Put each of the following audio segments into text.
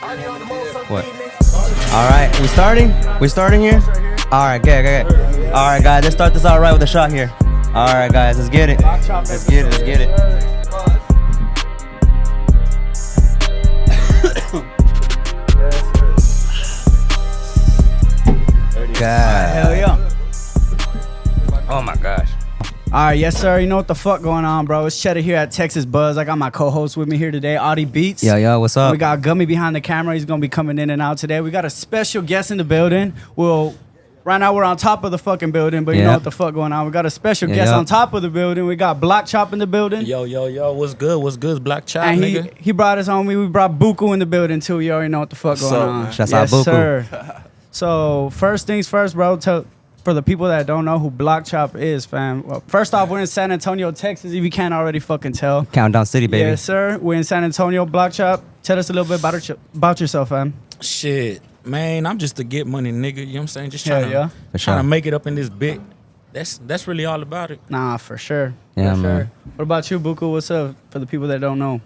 What? All right, we starting? We starting here? All right, good. All right, guys, let's start this out right with a shot here. All right, guys, let's get it. Let's get it. God. Hell yeah. Oh my gosh. All right, yes, sir. You know what the fuck going on, bro? It's Cheddar here at Texas Buzz. I got my co-host with me here today, Audie Beats. Yo, what's up? We got Gummy behind the camera. He's going to be coming in and out today. We got a special guest in the building. Right now we're on top of the fucking building, but you know what the fuck going on. We got a special guest on top of the building. We got Blocc Chvp in the building. Yo, what's good? What's good? It's Blocc Chvp, And nigga. he brought his homie. We brought Buku in the building, too. You already know what the fuck going on. Shouts out Buku. Sir. So, first things first, bro. For the people that don't know who Blocc Chvp is, fam. Well, first off, we're in San Antonio, Texas, if you can't already fucking tell. Countdown City, baby. Yes, sir. We're in San Antonio, Blocc Chvp. Tell us a little bit about yourself, fam. Shit, man, I'm just a get money nigga, you know what I'm saying? Just Hell trying yeah. to make it up in this bit. That's really all about it. Nah, for sure. Yeah, For man. sure. What about you, Buku? What's up for the people that don't know?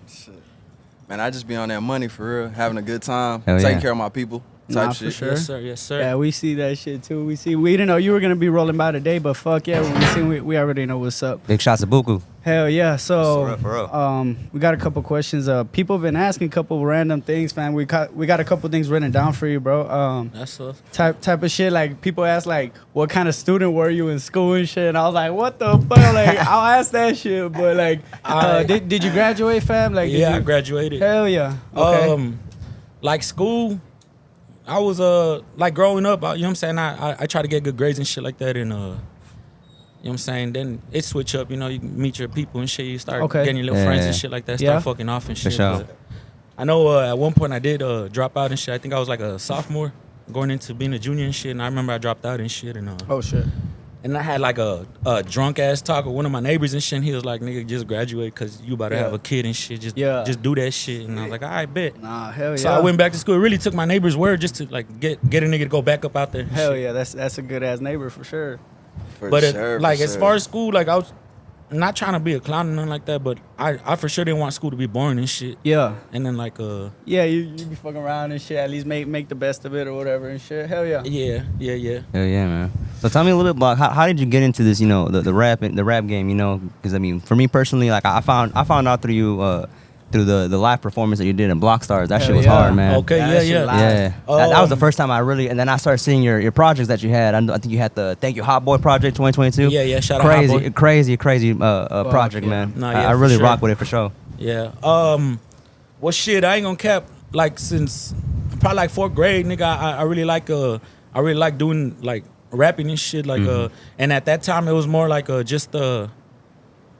Man, I just be on that money for real, having a good time, Hell taking yeah. care of my people, Nah, type for shit. sure. Yes, sir. Yeah, we see that shit too. We didn't know you were gonna be rolling by today, but fuck yeah, when we already know what's up. Big shots to Buku. Hell yeah. So For real. we got a couple questions. People have been asking a couple random things, man. We got a couple things written down for you, bro. That's us. Type of shit, like people ask like what kind of student were you in school and shit, and I was like, what the fuck? Like I'll ask that shit, but like did you graduate, fam? Like I graduated. Hell yeah. Okay. Like school, I was like growing up, you know what I'm saying? I try to get good grades and shit like that, and you know what I'm saying? Then it switch up, you know, you meet your people and shit, you start getting your little friends and shit like that, start fucking off and shit. sure. But I know at one point I did drop out and shit. I think I was like a sophomore going into being a junior and shit, and I remember I dropped out and shit, and Oh shit. and I had like a drunk ass talk with one of my neighbors and shit, and he was like, nigga, just graduate because you about to have a kid and shit, just do that shit. And I was like, all right, bet. Nah, hell yeah. So I went back to school. It really took my neighbor's word just to like get a nigga to go back up out there. and Hell shit. yeah, that's a good ass neighbor for sure. But as far as school, like I was not trying to be a clown or nothing like that, but I for sure didn't want school to be boring and shit. Yeah. And then like Yeah, you be fucking around and shit. At least make the best of it or whatever and shit. Hell yeah. yeah. Hell yeah, man. So tell me a little bit about how did you get into this, you know, the rap game, you know? Because I mean, for me personally, like I found out through you through the live performance that you did in Block Stars. That Hell shit was yeah. hard, man. Okay, That shit yeah. live. Yeah, that was the first time I really, and then I started seeing your projects that you had. I think you had the Thank You Hot Boy project 2022. Yeah, shout out Hot Boy. Crazy project, yeah. man. Nah, yeah, I for really sure. rock with it for sure. Yeah. Well, shit, I ain't gonna cap. Like since probably like 4th grade, nigga, I really like doing like rapping and shit. Like and at that time it was more like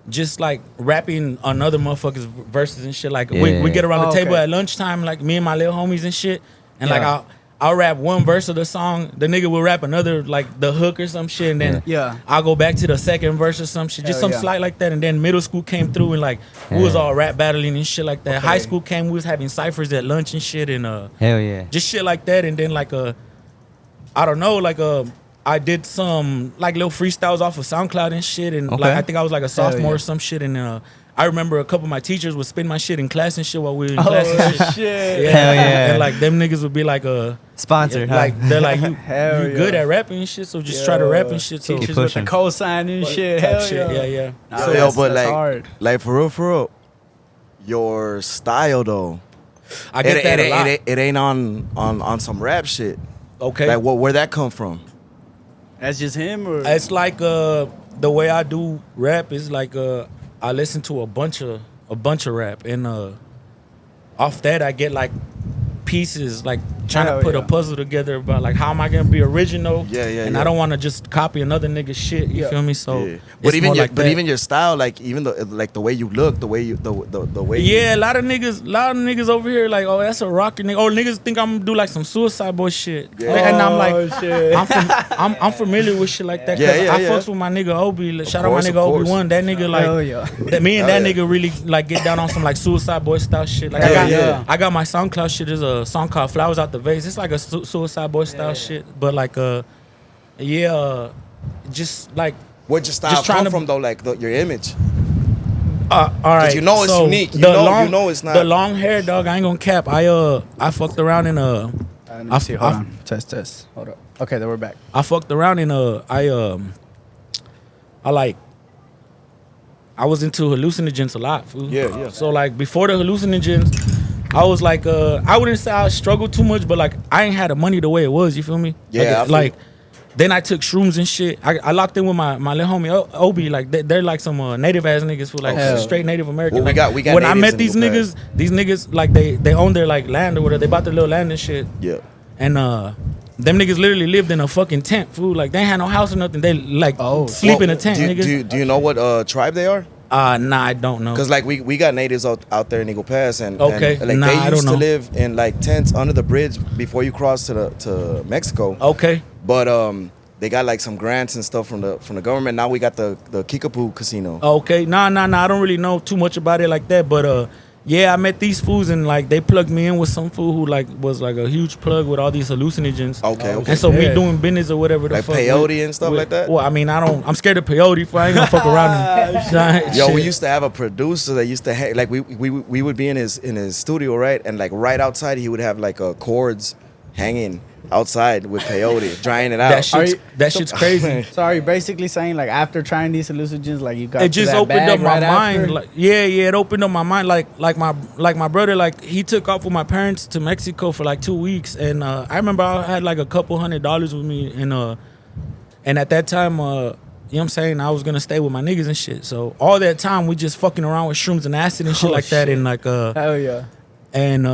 just like rapping on other motherfuckers' verses and shit. Like we get around the table at lunchtime, like me and my little homies and shit, and like I'll rap one verse of the song, the nigga will rap another, like the hook or some shit, and then I'll go back to the second verse or some shit, just some slight like that. And then middle school came through and like we was all rap battling and shit like that. High school came, we was having ciphers at lunch and shit, and Hell yeah. just shit like that. And then like I don't know, like I did some like little freestyles off of SoundCloud and shit, and like I think I was like a sophomore or some shit, and I remember a couple of my teachers would spin my shit in class and shit while we were in class and shit. Yeah. Hell yeah. And like them niggas would be like Sponsored, huh? like they're like you Hell good at rapping and shit, so just try to rap and shit. So Keep Just with the pushing. cosign and shit. Hell shit. yeah. Yeah. Nah, Yo, that's but like, hard. like for real, your style though, I get that a lot. it ain't on some rap shit. Okay. Like where that come from? That's just him or It's like the way I do rap is like I listen to a bunch of rap, and off that I get like pieces, like trying Hell to put yeah. a puzzle together about like how am I gonna be original? And I don't want to just copy another nigga's shit. You feel me? So, but even more your, like but that. even your style, like even the way you look, the way you the way. Yeah, a lot of niggas over here like, oh, that's a rocker nigga. Oh, niggas think I'm gonna do like some Suicide Boy shit, and I'm like, shit. I'm familiar with shit like that. Cause I fucks with my nigga Obi. Shout out my course, nigga of course. Obi-Wan. That nigga like, Hell yeah. me and that nigga really like get down on some like Suicide Boy style shit. Like I got my SoundCloud shit. There's a song called Flowers Out the Vase. It's like a Suicide Boy style shit, but like just like Where'd your style Just trying come to- from though? Like your image. All right. You know it's so unique. You know it's not. The long hair, dog. I ain't gonna cap. I fucked around in Let me see. Hold on. Test. Hold up. Okay, then we're back. I fucked around in I was into hallucinogens a lot, fool. Yeah. So like before the hallucinogens, I was like I wouldn't say I struggled too much, but like I ain't had the money the way it was. You feel me? Yeah. Like then I took shrooms and shit. I locked in with my little homie Obi. Like they're like some native ass niggas who like straight Native American. Well, like, we got when I natives met these in the niggas, these niggas like they own their like land or whatever. They bought their little land and shit. Yeah. And them niggas literally lived in a fucking tent, fool. Like they ain't had no house or nothing. They like sleep in a tent, niggas. Do you know what tribe they are? Nah, I don't know. Cause like we got natives out there in Eagle Pass and Okay. and, like Nah, I they don't used to know. live in like tents under the bridge before you cross to Mexico. Okay. But they got like some grants and stuff from the government. Now we got the Kickapoo Casino. Okay. Nah. I don't really know too much about it like that, but yeah, I met these fools and like they plugged me in with some fool who like was like a huge plug with all these hallucinogens. Okay. And so me doing business or whatever the Like fuck. peyote and stuff like that? Well, I mean, I'm scared of peyote, for I ain't gonna fuck around and Yo, shit. we used to have a producer that used to like we would be in his studio, right? And like right outside he would have like cords hanging outside with peyote, drying it out. That shit's crazy. So are you basically saying like after trying these hallucinogens, like you got It just opened up my mind. After? Like it opened up my mind. Like my brother, like he took off with my parents to Mexico for like 2 weeks, and I remember I had like a couple $100 with me, and at that time, you know what I'm saying, I was gonna stay with my niggas and shit. So all that time we just fucking around with shrooms and acid and shit like that, and like hell yeah, and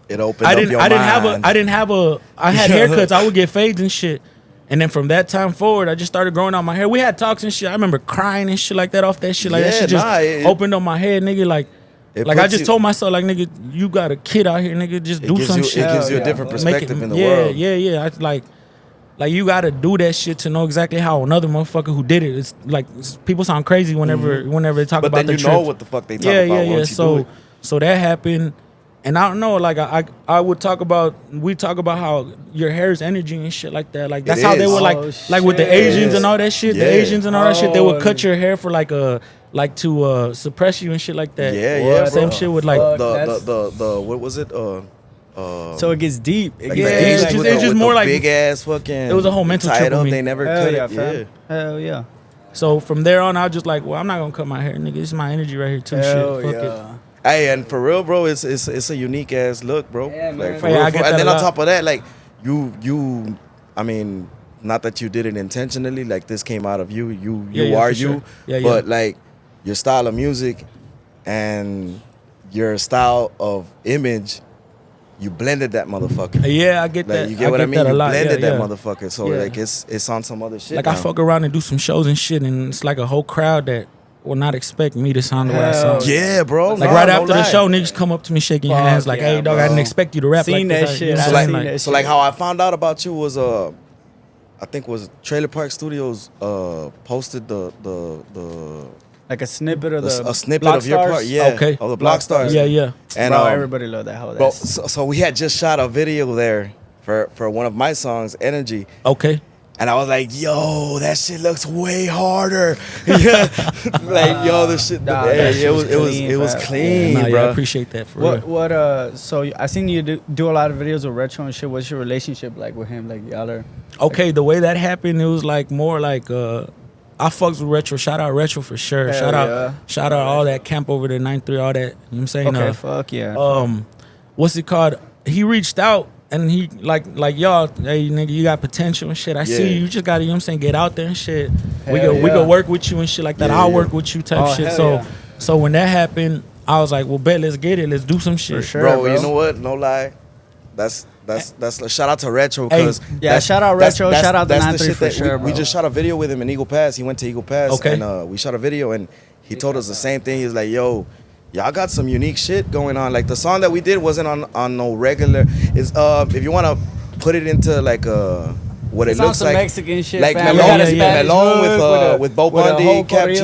it opened up your mind. I had haircuts. I would get fades and shit. And then from that time forward, I just started growing out my hair. We had talks and shit. I remember crying and shit like that off that shit. Like that shit just opened up my head, nigga. Like I just told myself, like, nigga, you got a kid out here, nigga. Just do some shit. It gives you a different perspective in the world. Yeah. I, like you got to do that shit to know exactly how another motherfucker who did it. It's like people sound crazy whenever they talk about the trip. But then you know what the fuck they talk about once you do it. So that happened. And I don't know, like I would talk about, we talk about how your hair is energy and shit like that. Like that's how they were like with the Asians and all that shit. Yeah. The Asians and all that shit, they would cut your hair for like to suppress you and shit like that. Yeah, same shit with like the what was it? So it gets deep. It's just more like big ass fucking. It was a whole mental trip with me. They never cut it. Hell yeah. So from there on, I was just like, well, I'm not gonna cut my hair, nigga. This is my energy right here too. Shit, fuck it. Hey, and for real, bro, it's a unique ass look, bro. Yeah, man. Like, for real, and then on top of that, like you, I mean, not that you did it intentionally, like this came out of you. You are you, but like your style of music and your style of image, you blended that motherfucker. Yeah, I get that. You get what I mean? You blended that yeah. motherfucker. So like it's on some other shit. Like now. I fuck around and do some shows and shit, and it's like a whole crowd that will not expect me to sound the way I sound. Yeah, bro. Like right after the show, niggas come up to me shaking hands like, "Hey, dog, I didn't expect you to rap Seen like that this." shit. So like how I found out about you was I think was Trailer Park Studios posted the like a snippet of a snippet of your part, of the Blocc Stars. Yeah. And bro, everybody loved that. Bro, so we had just shot a video there for one of my songs, Energy. Okay. And I was like, yo, that shit looks way harder. Yeah. Like, yo, this shit, it was clean, bro. Yeah, I appreciate that for real. So I seen you do a lot of videos with Retro and shit. What's your relationship like with him? Like y'all are okay, the way that happened, it was like more like I fucks with Retro. Shout out Retro for sure. Shout out all that camp over there, 9-3, all that. You know what I'm saying? Okay, fuck yeah. What's it called? He reached out and he like y'all, hey nigga, you got potential and shit. I see you. You just gotta, you know what I'm saying, get out there and shit. We could work with you and shit like that. I'll work with you type shit. So when that happened, I was like, well, bet, let's get it. Let's do some shit. For sure, bro. You know what? No lie. That's a shout out to Retro because shout out Retro, shout out the 9-3 for sure, we just shot a video with him in Eagle Pass. He went to Eagle Pass and we shot a video and he told us the same thing. He was like, yo, y'all got some unique shit going on. Like the song that we did wasn't on no regular. It's if you wanna put it into like what it looks like Mexican shit, like melon with Bo Bundy, Cap G,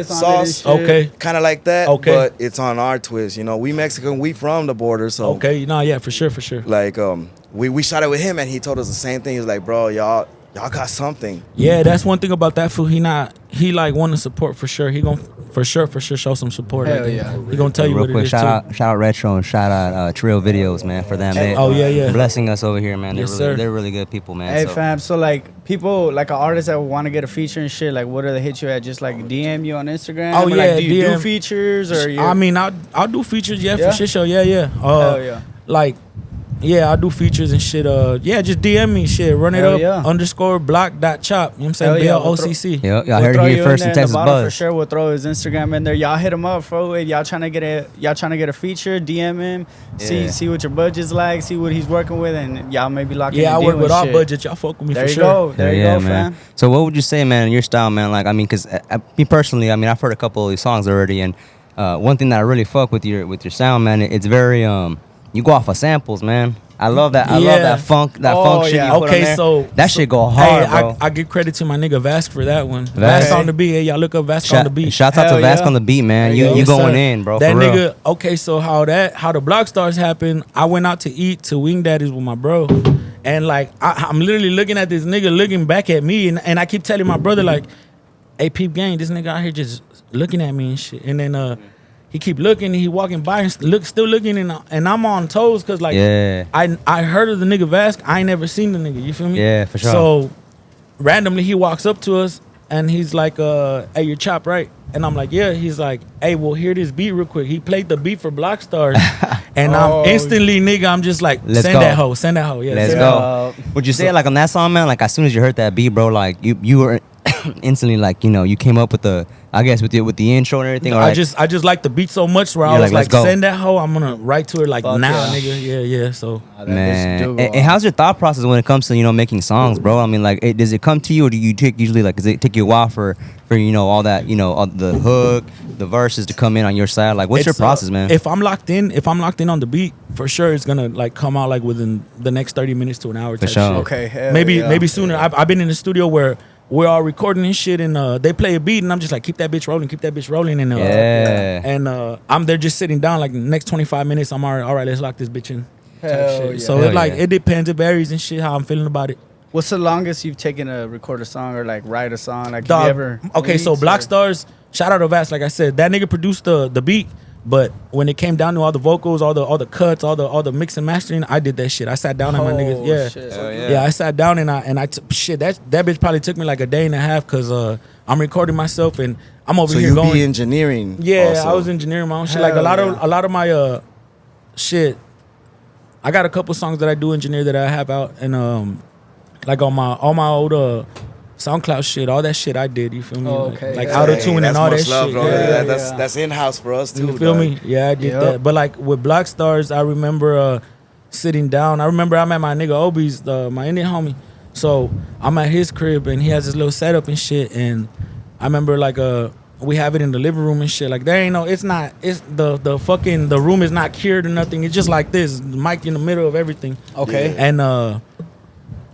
Sauce, kind of like that. But it's on our twist. You know, we Mexican, we from the border, so for sure. Like we shot it with him, and he told us the same thing. He's like, bro, y'all got something. Yeah, that's one thing about that fool. He like want to support for sure. He gonna for sure show some support. Hell right yeah. He gonna tell you Real what quick, it is shout out Retro and shout out Trill Videos, man, for them. They, yeah. blessing us over here, man. Yes, sir. They're really good people, man. Hey so. fam, so like people, like an artist that want to get a feature and shit, like what do they hit you at? Just like DM you on Instagram? Oh, Or, yeah, like, do you DM. do features or? I mean, I'll do features, yeah, Yeah? for sure, yeah. Hell yeah. Like, yeah, I do features and shit. Yeah, just DM me shit. Run it Hell up yeah. _Blocc.Chvp. You know what I'm saying? Hell yeah, BLOCC. Yeah, y'all We'll heard throw it you here first in there Texas the bottom for Buzz. sure. We'll throw his Instagram in there. Y'all hit him up, bro. If y'all trying to get a feature, DM him. Yeah. See what your budget's like. See what he's working with, and y'all maybe lock in. Yeah, I a work deal with and all shit. budget. Y'all fuck with me There for you sure. go. There you go, man. fam. So what would you say, man, in your style, man? Like, I mean, because me personally, I mean, I've heard a couple of these songs already, and one thing that I really fuck with your sound, man, it's very you go off of samples, man. I love that. I love that funk shit yeah. you put on Okay, there. so that shit go hard, hey, bro. I give credit to my nigga Vask for that one. Vask. Vask on the beat. Hey, y'all look up Vask on the beat. Shouts out Hell to Vask yeah. on the beat, man. There You you go. you Yes, going sir. in, bro. That for nigga. real. Okay, so how the Blocc Stars happened? I went out to eat to Wing Daddies with my bro, and like I'm literally looking at this nigga looking back at me, and I keep telling my brother like, "Hey, peep gang, this nigga out here just looking at me and shit." And then he keep looking, and he walking by and still looking, and I'm on toes because like Yeah. I heard of the nigga Vask. I ain't never seen the nigga. You feel me? Yeah, for sure. So randomly he walks up to us and he's like, "Hey, you're Chop, right?" And I'm like, "Yeah." He's like, "Hey, well, hear this beat real quick." He played the beat for Blocc Stars, and Oh. I'm instantly, nigga, I'm just like, Let's "Send go. that hoe, send that hoe." Yeah, Let's send go. that hoe. Would you say like on that song, man? Like as soon as you heard that beat, bro, like you were instantly like, you know, you came up with the, I guess with the intro and everything. Or I like, just like the beat so much where I You're was like, like, let's go. "Send that hoe." I'm gonna write to her like Fuck now, yeah. nigga. Yeah. So man, and how's your thought process when it comes to, you know, making songs, bro? I mean, like, does it come to you, or do you take usually like, does it take you a while for you know all that, you know, all the hook, the verses to come in on your side? Like, what's your It's, process, man? If I'm locked in on the beat, for sure it's gonna like come out like within the next 30 minutes to an hour. For type sure. shit. Okay, hell maybe yeah. maybe sooner. I've been in the studio where we're all recording and shit, and they play a beat, and I'm just like, keep that bitch rolling, and Yeah. and I'm there just sitting down like the next 25 minutes. I'm all right, let's lock this bitch in. type Hell shit. yeah. So Hell it like yeah. it depends, it varies and shit how I'm feeling about it. What's the longest you've taken to record a song or like write a song? Like, have Dog, you ever? okay, so weeks, Blocc or- Stars, shout out to Vass, like I said, that nigga produced the beat, but when it came down to all the vocals, all the cuts, all the mix and mastering, I did that shit. I sat down and my niggas, yeah. Shit. Yeah, I sat down and I shit, that bitch probably took me like a day and a half because I'm recording myself and I'm over So here you going. be engineering? Yeah, also. I was engineering my own shit. Hell Like a yeah. lot of my shit. I got a couple songs that I do engineer that I have out, and like on all my old SoundCloud shit, all that shit I did. You feel me? Oh, okay. Like Yeah. auto tune and all that much love, shit. bro. Yeah. That's in house for us too. You feel dog. me? Yeah, I did Yep. that. But like with Blocc Stars, I remember sitting down. I remember I'm at my nigga Obi's, my Indian homie. So I'm at his crib and he has his little setup and shit. And I remember like we have it in the living room and shit. Like there ain't no, it's the fucking the room is not cured or nothing. It's just like this, mic in the middle of everything. Okay.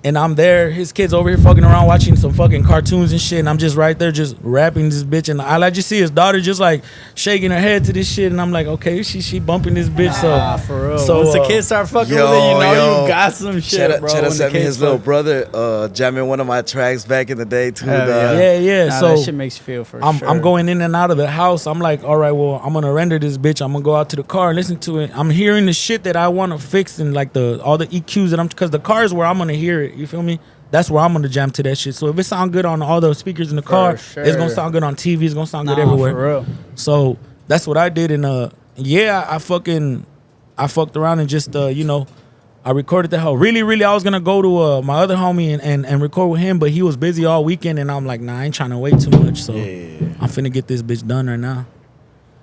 And I'm there, his kids over here fucking around watching some fucking cartoons and shit, and I'm just right there just rapping this bitch, and I just see his daughter just like shaking her head to this shit, and I'm like, okay, she bumping this bitch, so For real. So, Once the kids start fucking with it, you know you got some shit, bro. Cheddar when the sent me kids his little fuck. brother jamming one of my tracks back in the day too. Hell dog. yeah. Nah, So that shit makes you feel for I'm sure. going in and out of the house. I'm like, all right, well, I'm gonna render this bitch. I'm gonna go out to the car and listen to it. I'm hearing the shit that I want to fix and like all the EQs that because the car is where I'm gonna hear it. You feel me? That's where I'm gonna jam to that shit. So if it sound good on all the speakers in the car, sure. it's gonna sound good on TV. It's gonna sound good Nah, everywhere. for real. So that's what I did, and yeah, I fucked around and just I recorded the hell. Really, I was gonna go to my other homie and record with him, but he was busy all weekend, and I'm like, nah, I ain't trying to wait too much. So I'm finna get this bitch done right now.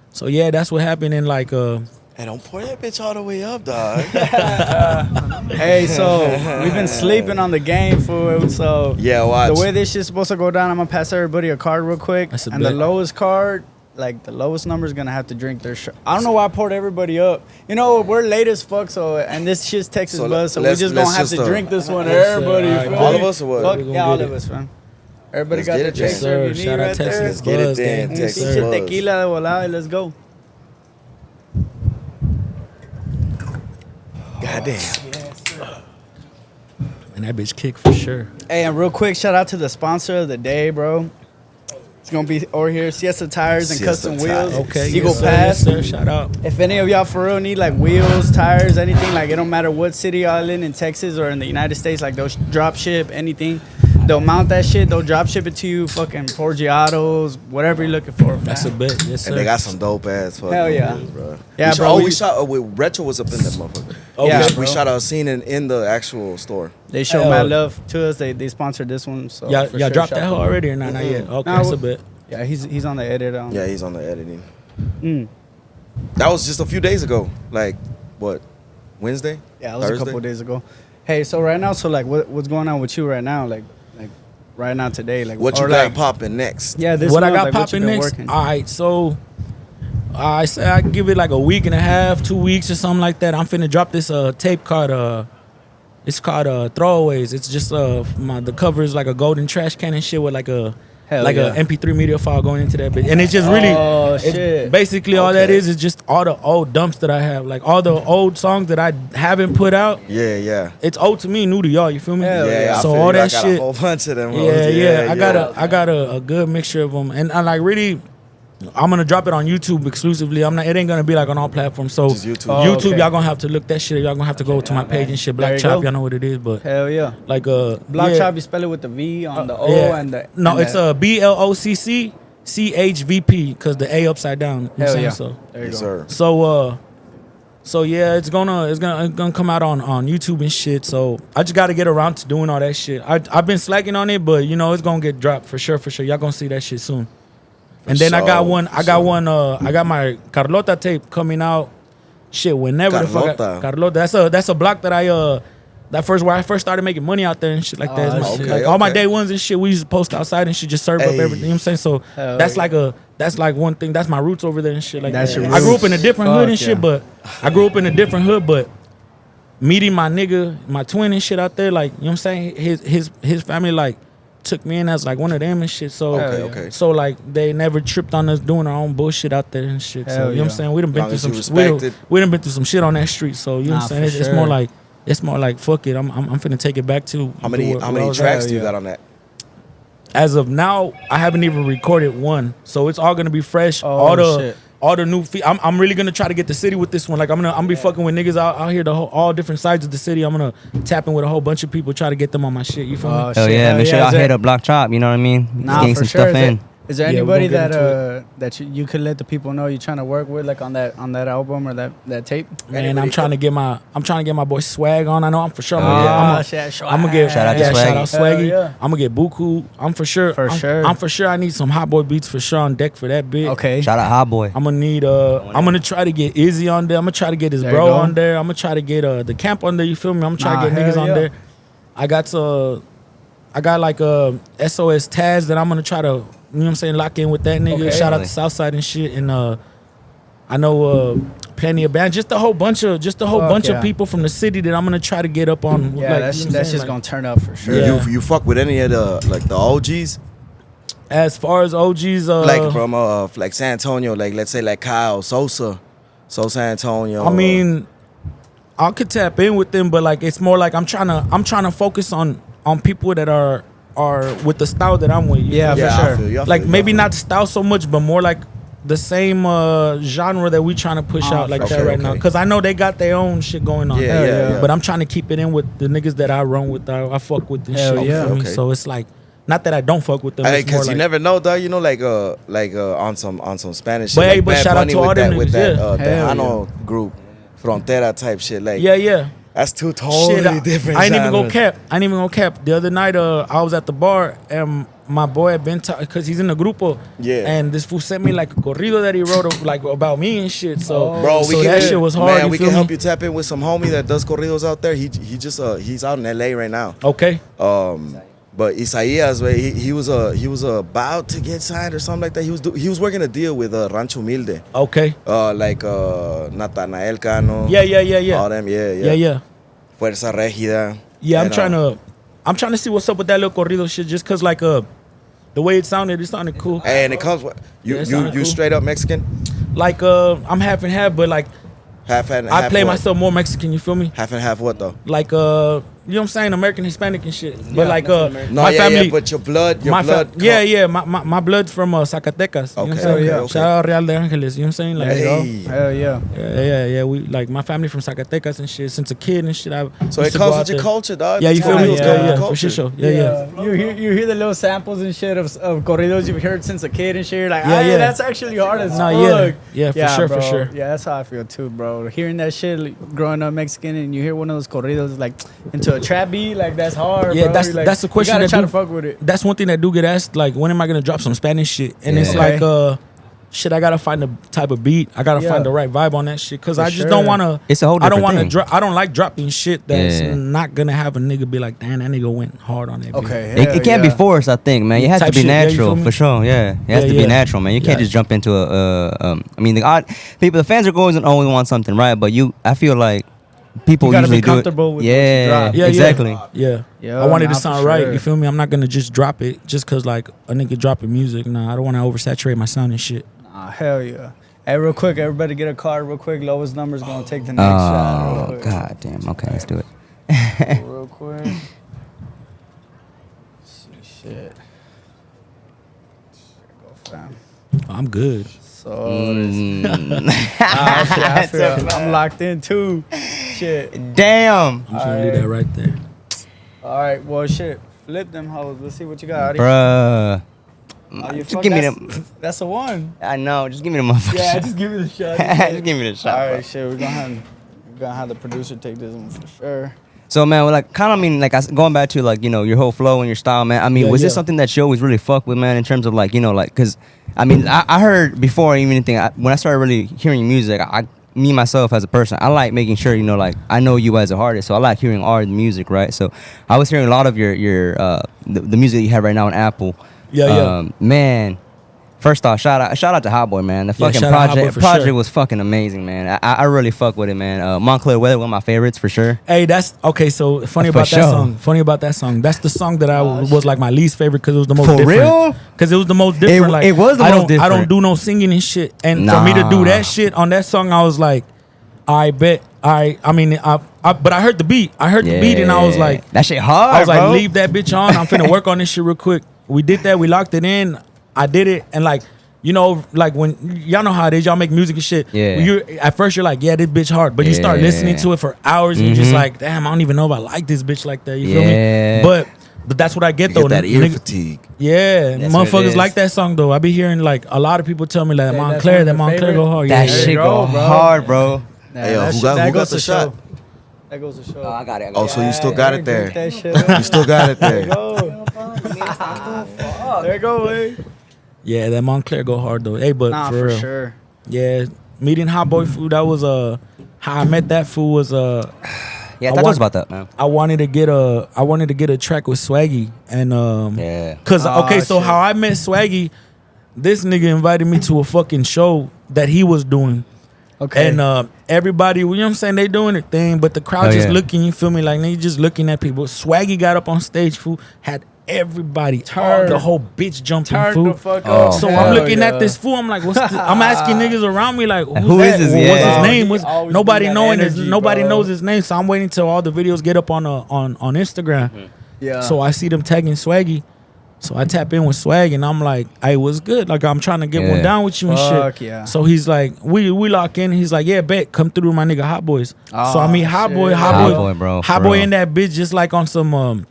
So yeah, that's what happened. And like Hey, don't pour that bitch all the way up, dog. Hey, so we've been sleeping on the game, fool. So Yeah, watch. the way this shit's supposed to go down, I'm gonna pass everybody a card real quick, That's a and the bet. lowest card, like the lowest number, is gonna have to drink their shirt. I don't know why I poured everybody up. You know we're late as fuck, so and this shit's Texas So buzz, so we let's- just gonna let's have just, to drink this one. Yes, sir. Everybody, you All right, feel all me? of us or what? Fuck, We gonna yeah, all get of it. us, man. Everybody Let's got get the it, drinks yes, there sir. if you need Shout out right there. Texas Let's get it Buzz, then, gang. Un Texas pinche Buzz. tequila de volada, let's go. Goddamn. and that bitch kick for sure. Hey, and real quick, shout out to the sponsor of the day, bro. gonna be over here. Siesta Tires and Siesta Custom Wheels. Tires. Okay, Eagle yes, sir, Pass. yes, sir. Shout out. If any of y'all for real need like wheels, tires, anything, like it don't matter what city y'all in Texas or in the United States, like they'll drop ship anything. They'll mount that shit. They'll drop ship it to you. Fucking Forgiatos, whatever you're looking for. That's a bet, yes, sir. And they got some dope ass fucking Hell yeah. videos, bro. Yeah, bro. We shot with Retro was up in that motherfucker. Okay, Yeah, we bro. shot a scene in the actual store. They show mad love to us. They sponsored this one. So y'all for sure, dropped shout that out. hoe already or not? Not yet. Okay, Nah, that's a we- bet. Yeah, he's on the edit. Yeah, he's on the editing. Mm. That was just a few days ago. Like what? Wednesday? Yeah, it was Thursday? a couple days ago. Hey, so right now, so like, what's going on with you right now? Like right now today, like What you or got like, popping next? Yeah, this What I month, got like, what you popping been next? working? All right, so I say I give it like a week and a half, 2 weeks or something like that. I'm finna drop this tape called it's called Throwaways. It's just the cover is like a golden trash can and shit with like a Hell like yeah. a MP3 media file going into that bitch. And it's just really Oh, it's shit. basically all that Okay. is just all the old dumps that I have. Like all the old songs that I haven't put out. Yeah. It's old to me, new to y'all, you feel me? Hell Yeah, So I feel all you. that I got shit. a whole bunch of them. Yeah. I got a good mixture of them, and I like really. I'm gonna drop it on YouTube exclusively. It ain't gonna be like on all platforms. So Just YouTube. Oh, YouTube, okay. y'all gonna have to look that shit. Y'all gonna have to go to my page and shit. There Blocc you Chvp, go. y'all know what it is, but Hell yeah. like Blocc yeah. Chvp, you spell it with the V on the O Yeah. and the No, and it's the- a BLOCC because the A upside down. You know what I'm Hell saying? yeah. So There you Yes, go. sir. so yeah, it's gonna come out on YouTube and shit. So I just gotta get around to doing all that shit. I've been slacking on it, but you know it's gonna get dropped for sure. Y'all gonna see that shit soon. And then I got my Carlota tape coming out. Shit, whenever the fuck. Carlota. That's a block that where I first started making money out there and shit like that. Oh, Like, okay, all my okay. day ones and shit, we used to post outside and shit, just serve up Hey. everything. You know what I'm saying? So Hell that's yeah. like one thing. That's my roots over there and shit like That's that. your I grew up in a roots. different hood and Fuck, shit, yeah. but I grew up in a different hood, but meeting my nigga, my twin and shit out there, like, you know what I'm saying? His family like took me in as like one of them and shit. So Okay. so like they never tripped on us doing our own bullshit out there and shit. So Hell you know what I'm yeah. saying? We done been Long through as some you shit. respect We done been through some shit on that street. So you know what I'm saying? Nah, It's, for it's sure. more like fuck it. I'm finna take it back to How many where I was at. tracks do you yeah. got on that? As of now, I haven't even recorded one, so it's all gonna be fresh. Oh, shit. All the new. I'm really gonna try to get the city with this one. Like I'm gonna be fucking with niggas out here, all different sides of the city. I'm gonna tap in with a whole bunch of people, try to get them on my shit. You feel me? Oh, Hell shit, yeah, make sure y'all Is hit there- up Blocc Chvp, you know what I mean? Nah, Getting for some sure. stuff in. Is there Yeah, we anybody gonna get that that you could let the people know you're trying to work with, like on that album or that tape? Man, I'm trying to get my boy Swag on. I know I'm for sure. I'm Ah, gonna get Shout out to shout Swaggy. out Swaggy. Hell yeah. I'm gonna get Buku. I'm for sure. For sure. I'm for sure. I need some Hot Boy beats for sure on deck for that bit. Okay. Shout out Hot Boy. I'm gonna need I'm gonna try to get Izzy on there. I'm gonna try to get his There you bro go. on there. I'm gonna try to get the camp on there. You feel me? I'm gonna try to get niggas hell on yeah. there. I got like a SOS Taz that I'm gonna try to, you know what I'm saying, lock in with that nigga. Okay. Shout out Really? to Southside and shit. And I know plenty of bands, just a whole bunch of yeah. people from the city that I'm gonna try to get up on. Yeah, like, that's you know what I'm that's saying? just Like, gonna turn up for sure. Yeah. You fuck with any of the OGs? As far as OGs, Like from like San Antonio, like let's say like Kyle Sosa Antonio. I mean, I could tap in with them, but like it's more like I'm trying to focus on people that are with the style that I'm with. You Yeah, feel me? for I sure. feel you, I Like feel you, maybe I feel not style so much, but more like the same genre that we trying to push out like for that sure, right now. okay. Because I know they got their own shit going on. Yeah, yeah. But I'm trying to keep it in with the niggas that I run with, I fuck with and Hell shit. yeah. You feel me? Okay. So it's like, not that I don't fuck with them. Hey, It's more cause you like, never know, though. You know, like on some Spanish. But shit, hey, like but Bad shout out Bunny to all with them that with niggas, that yeah. Tejano group, Frontera type shit. Like yeah. that's two totally Shit, different. I ain't even gonna genres. cap. The other night, I was at the bar and my boy had been because he's in the grupo. Yeah. And this fool sent me like a corrido that he wrote like about me and shit. So, Bro, so that shit was hard. Man, you we feel can me? help you tap in with some homie that does corridos out there. He's out in LA right now. Okay. But Isaías, he was about to get signed or something like that. He was working a deal with Rancho Humilde, Okay. like Natanael Cano. Yeah. All them, yeah. Yeah. Fuerza Régida. Yeah, And, I'm trying to see what's up with that little corrido shit just cause like the way it sounded cool. And it comes with Yeah, it you sounded cool. straight up Mexican, Like I'm half and half, but like half and I half play what? myself more Mexican, you feel me? Half and half what though? Like you know what I'm saying, American Hispanic and shit. But like No, my family, but your blood, my blood's from Zacatecas. You know what I'm Okay, saying? okay. Shout out Real de Angeles. You know what I'm saying? Like, Hey. Hell yeah. yeah. We like my family from Zacatecas and shit. Since a kid and shit, So it comes with your culture, dog. Yeah, you feel me? Yeah, for Culture. sure. Yeah. You hear the little samples and shit of corridos you've heard since a kid and shit. You're like, Yeah. that's actually hard as No, fuck. yeah, for bro. sure. Yeah, that's how I feel too, bro. Hearing that shit, like, growing up Mexican, and you hear one of those corridos like into a trap beat, like that's hard. Yeah, bro. that's the question. You gotta that try do- to fuck with it. That's one thing that do get asked. Like, when am I gonna drop some Spanish shit? And it's Okay. like, shit, I gotta find the type of beat. I gotta find the right vibe on that shit. Cause I just don't wanna. It's a whole I don't different wanna thing. drop. I don't like dropping shit that's Yeah. not gonna have a nigga be like, damn, that nigga went hard on that. Beat. Okay, It can't be forced, I think, man. You have to Type be shit, yeah, you natural feel me? for sure. Yeah, it has to be Yeah. natural, man. You can't Yeah. just jump into I mean, the fans are always want something, right? But I feel like people You gotta usually be do it. comfortable with what you drop. Yeah, exactly. Yeah. Yeah, I want it to nah, sound for right. sure. You feel me? I'm not gonna just drop it just cause like a nigga dropping music. Nah, I don't want to oversaturate my sound and shit. Hell yeah. Hey, real quick, everybody get a card real quick. Lowest number's gonna take the next shot. Real Oh quick. god damn. Okay, let's do it. Real quick. Shit. Go, fam. I'm good. So Mm. shit, I feel I'm locked in too. Shit. Damn, I'm just gonna leave that right there. All right. Well, shit. Flip them hoes. Let's see what you got. bruh. Oh, you Just fuck, give me that's, them. That's a one. I know. Just give me the motherfucker. Yeah, just give me the shot. Just give me the shot. All bro. right, shit. We're gonna have the producer take this one for sure. So man, well, like kind of mean like going back to like your whole flow and your style, man. I mean, was this something that you always really fuck with, man? In terms of like like because I mean I heard before even anything when I started really hearing music, me myself as a person, I like making sure like I know you as an artist, so I like hearing all the music, right? So I was hearing a lot of your the music that you have right now on Apple. Man. First off, shout out to Hot Boy, man. The fucking shout out Hot Boy for project sure. was fucking amazing, man. I really fuck with it, man. Montclair Weather, one of my favorites for sure. Hey, that's okay. So funny For about that sure. song. Funny about that song. That's the song that I was like my least favorite because it was the most For different. real? Because it was the most different. Like it was the most I don't different. do no singing and shit. And for me to do that shit on that song, I was like, I bet. But I heard the beat. I heard the beat, and I was like, that shit hard. I was like, bro. leave that bitch on. I'm finna work on this shit real quick. We did that. We locked it in. I did it, and like. Like when y'all know how it is, y'all make music and shit. Yeah. At first you're like, yeah, this bitch hard, but you start listening to it for hours, and you're just like, damn, I don't even know if I like this bitch like that. You feel me? But that's what I get though. Get that ear nigga- fatigue. Yeah, That's what it motherfuckers is. like that song though. I be hearing like a lot of people tell me like Say that's Montclair, one that of your Montclair favorite? go hard. That Yeah, shit you go go, bro. hard, bro. Hey, yo, who got the shot? That goes to show. Oh, I got it. Oh, so you still got it there. That shit. You still got it there. There you go, eh? yeah, that Montclair go hard though. Hey, but Nah, for for real, sure. yeah, meeting Hot Boy Food. That was how I met that fool was Yeah, I talk to us want- about that, man. I wanted to get a track with Swaggy and Yeah. cause Oh, okay, so shit. how I met Swaggy, this nigga invited me to a fucking show that he was doing. Okay. And everybody, you know what I'm saying, they doing their thing, but the crowd Oh, just yeah. looking, you feel me, like they just looking at people. Swaggy got up on stage, fool, had everybody, Turn- the whole bitch jumping, Turn fool. the fuck Oh. up. So Hell I'm looking yeah. at this fool. I'm like, I'm asking niggas around me like, Who who's is that? this? What's Yeah. his name? He What's, always nobody bring that knowing his energy, nobody bro. knows his name. So I'm waiting till all the videos get up on Instagram. Yeah. So I see them tagging Swaggy. So I tap in with Swag and I'm like, hey, what's good? Like I'm trying to get one Yeah. down with you and Fuck shit. yeah. So he's like, we lock in. He's like, yeah, bet, come through my nigga Hot Boys. So I meet Hot shit. Boy, Hot Boy, bro, Hot for Boy real. in that bitch just like on some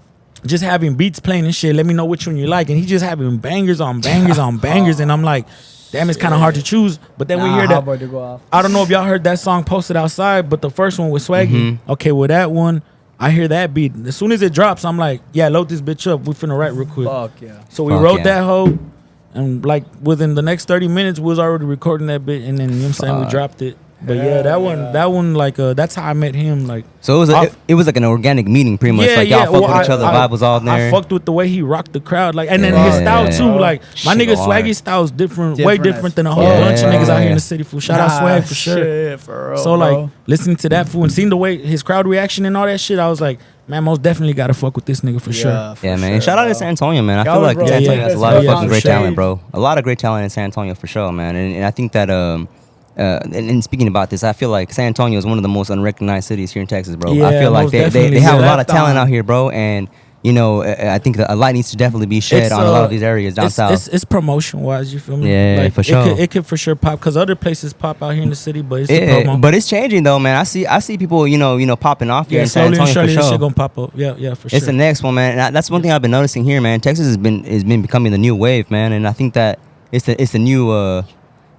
just having beats playing and shit. Let me know which one you like. And he just having bangers on bangers on bangers. And I'm like, damn, it's kind of hard to choose. But then we hear that. Boy to go off. I don't know if y'all heard that song posted outside, but the first one was Swaggy. Okay, well that one, I hear that beat. As soon as it drops, I'm like, yeah, load this bitch up. We finna write real quick. Fuck yeah. So we Fuck wrote yeah. that hoe, and like within the next 30 minutes, we was already recording that bit, and then you know what I'm saying, we Fuck. dropped it. But yeah, that one like that's how I met him. Like So it was like an organic meeting, pretty much. Like y'all fucked with each other, vibe was all there. I fucked with the way he rocked the crowd, like, and then Yeah. his style too. Yeah. Like my Shit nigga hard. Swaggy style is different, way Different different as than a whole fuck. bunch of niggas out here in Yeah. the city. Fool, shout out Swag for sure. Shit, for real, So bro. like listening to that fool and seeing the way his crowd reaction and all that shit, I was like, man, most definitely gotta fuck with this nigga for sure. Yeah, man. And shout out to San Antonio, man. I Yo, feel like bro, yeah. San Antonio has a lot of Yeah, fucking for great sure. talent, bro. A lot of great talent in San Antonio for sure, man. And I think that and speaking about this, I feel like San Antonio is one of the most unrecognized cities here in Texas, bro. Yeah, I feel like they have a lot of talent out here, bro, and you know, I think a light needs to definitely be shed on a lot of these areas down south. It's promotion wise, you feel me? Yeah, like, for sure. It could for sure pop because other places pop out here in the city, but it's the promo. But it's changing though, man. I see people, you know, popping off here in San Slowly Antonio and surely for sure. This shit gonna pop up. Yeah, for sure. It's the next one, man. And that's one thing I've been noticing here, man. Texas has been becoming the new wave, man, and I think that it's the new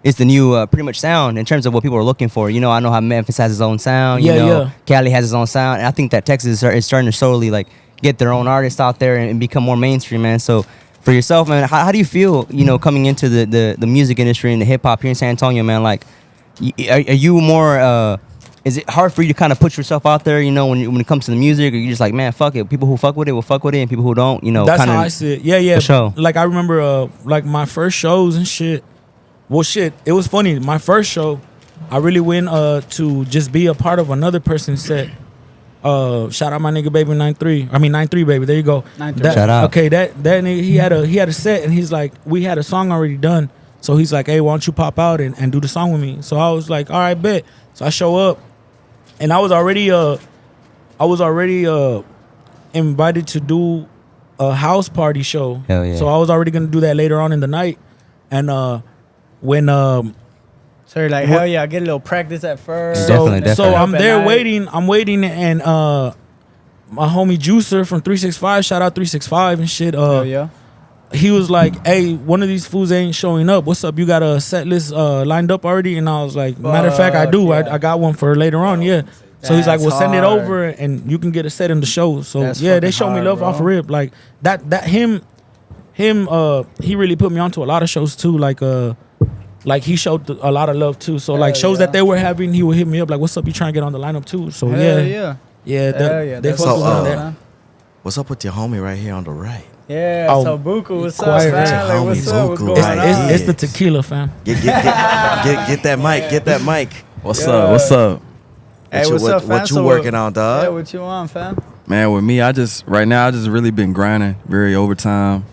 pretty much sound in terms of what people are looking for. You know, I know how Memphis has its own sound. You know, Cali has its own sound, and I think that Texas is starting to slowly like get their own artists out there and become more mainstream, man. So for yourself, man, how do you feel, you know, coming into the music industry and the hip hop here in San Antonio, man? Like, are you more? Is it hard for you to kind of put yourself out there, you know, when it comes to the music, or you just like, man, fuck it. People who fuck with it will fuck with it, and people who don't, you know, that's how I see it. Yeah. For sure. Like I remember, like my first shows and shit. Well, shit, it was funny. My first show, I really went to just be a part of another person's set. Shout out my nigga baby 93 baby. There you go. Shout out. Okay, that nigga he had a set and he's like, we had a song already done. So he's like, hey, why don't you pop out and do the song with me? So I was like, all right, bet. So I show up, and I was already invited to do a house party show. Hell yeah. So I was already gonna do that later on in the night, and when So you're like, hell yeah, I get a little practice at first. Definitely. So I'm there waiting. I'm waiting, and my homie Juicer from 365, shout out 365 and shit. Hell yeah. He was like, hey, one of these fools ain't showing up. What's up? You got a set list lined up already? And I was like, matter of fact, I do. Yeah. I got one for later on. Yeah. So he's like, well, send it over and you can get a set in the show. So yeah, they showed me love off rip. Like that him, he really put me onto a lot of shows too. Like he showed a lot of love too. So like shows that they were having, he would hit me up like, "What's up? You trying to get on the lineup too?" So yeah. They focus on that. What's up with your homie right here on the right? Yeah, so Buku, what's up, fam? Like, what's up? What's going on? It's the tequila, fam. Get that mic. Get that mic. What's up? Hey, what's up, fam? What you working on, dog? Yeah, what you on, fam? Man, with me, I just really been grinding, very overtime,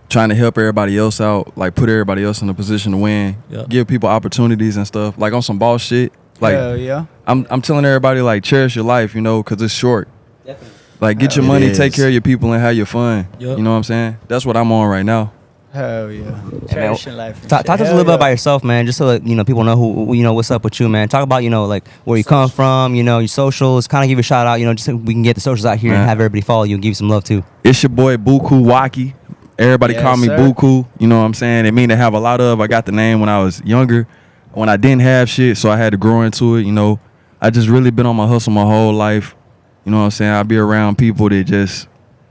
trying to help everybody else out, like put everybody else in a position to win, give people opportunities and stuff, like on some ball shit. Like, yeah. I'm telling everybody, like, cherish your life, you know, because it's short. Definitely. Like, get your money, take care of your people, and have your fun. You know what I'm saying? That's what I'm on right now. Hell yeah. Cherish your life. Talk to us a little bit about yourself, man, just so that, you know, people know who, you know, what's up with you, man. Talk about, you know, like where you come from, you know, your socials, kind of give you a shout out, you know, just so we can get the socials out here and have everybody follow you and give you some love too. It's your boy Buku Waki. Everybody call me Buku. You know what I'm saying? It mean to have a lot of. I got the name when I was younger, when I didn't have shit, so I had to grow into it. You know, I just really been on my hustle my whole life. You know what I'm saying? I be around people that just,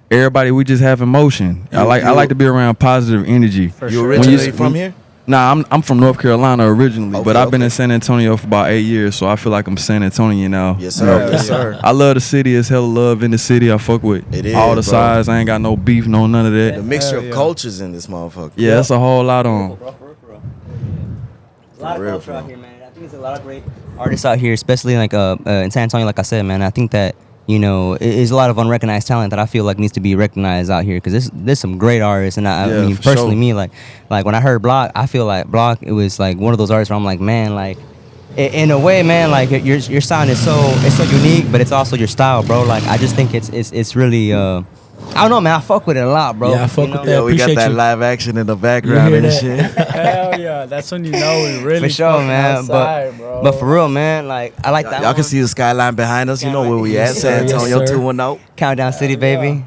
everybody, we just have emotion. I like to be around positive energy. You originally from here? Nah, I'm from North Carolina originally, but I've been in San Antonio for about 8 years, so I feel like I'm San Antonian now. Yes, sir. Yes, sir. I love the city. It's hella love in the city. I fuck with all the sides. I ain't got no beef, none of that. The mixture of cultures in this motherfucker. Yeah, that's a whole lot on. A lot of culture out here, man. I think there's a lot of great artists out here, especially like in San Antonio, like I said, man. I think that, you know, there's a lot of unrecognized talent that I feel like needs to be recognized out here, because there's some great artists, and I mean personally, me like when I heard Blocc, I feel like Blocc, it was like one of those artists where I'm like, man, like in a way, man, like your sound is so unique, but it's also your style, bro. Like I just think it's really I don't know, man. I fuck with it a lot, bro. Yeah, I fuck with that. Yeah, we got that you. live action in the background and shit. Hell yeah, that's when you know we really for sure, man. Outside, bro. But for real, man, like I like that. Y'all can see the skyline behind us. You know where we at, San Antonio 210. Countdown City, baby.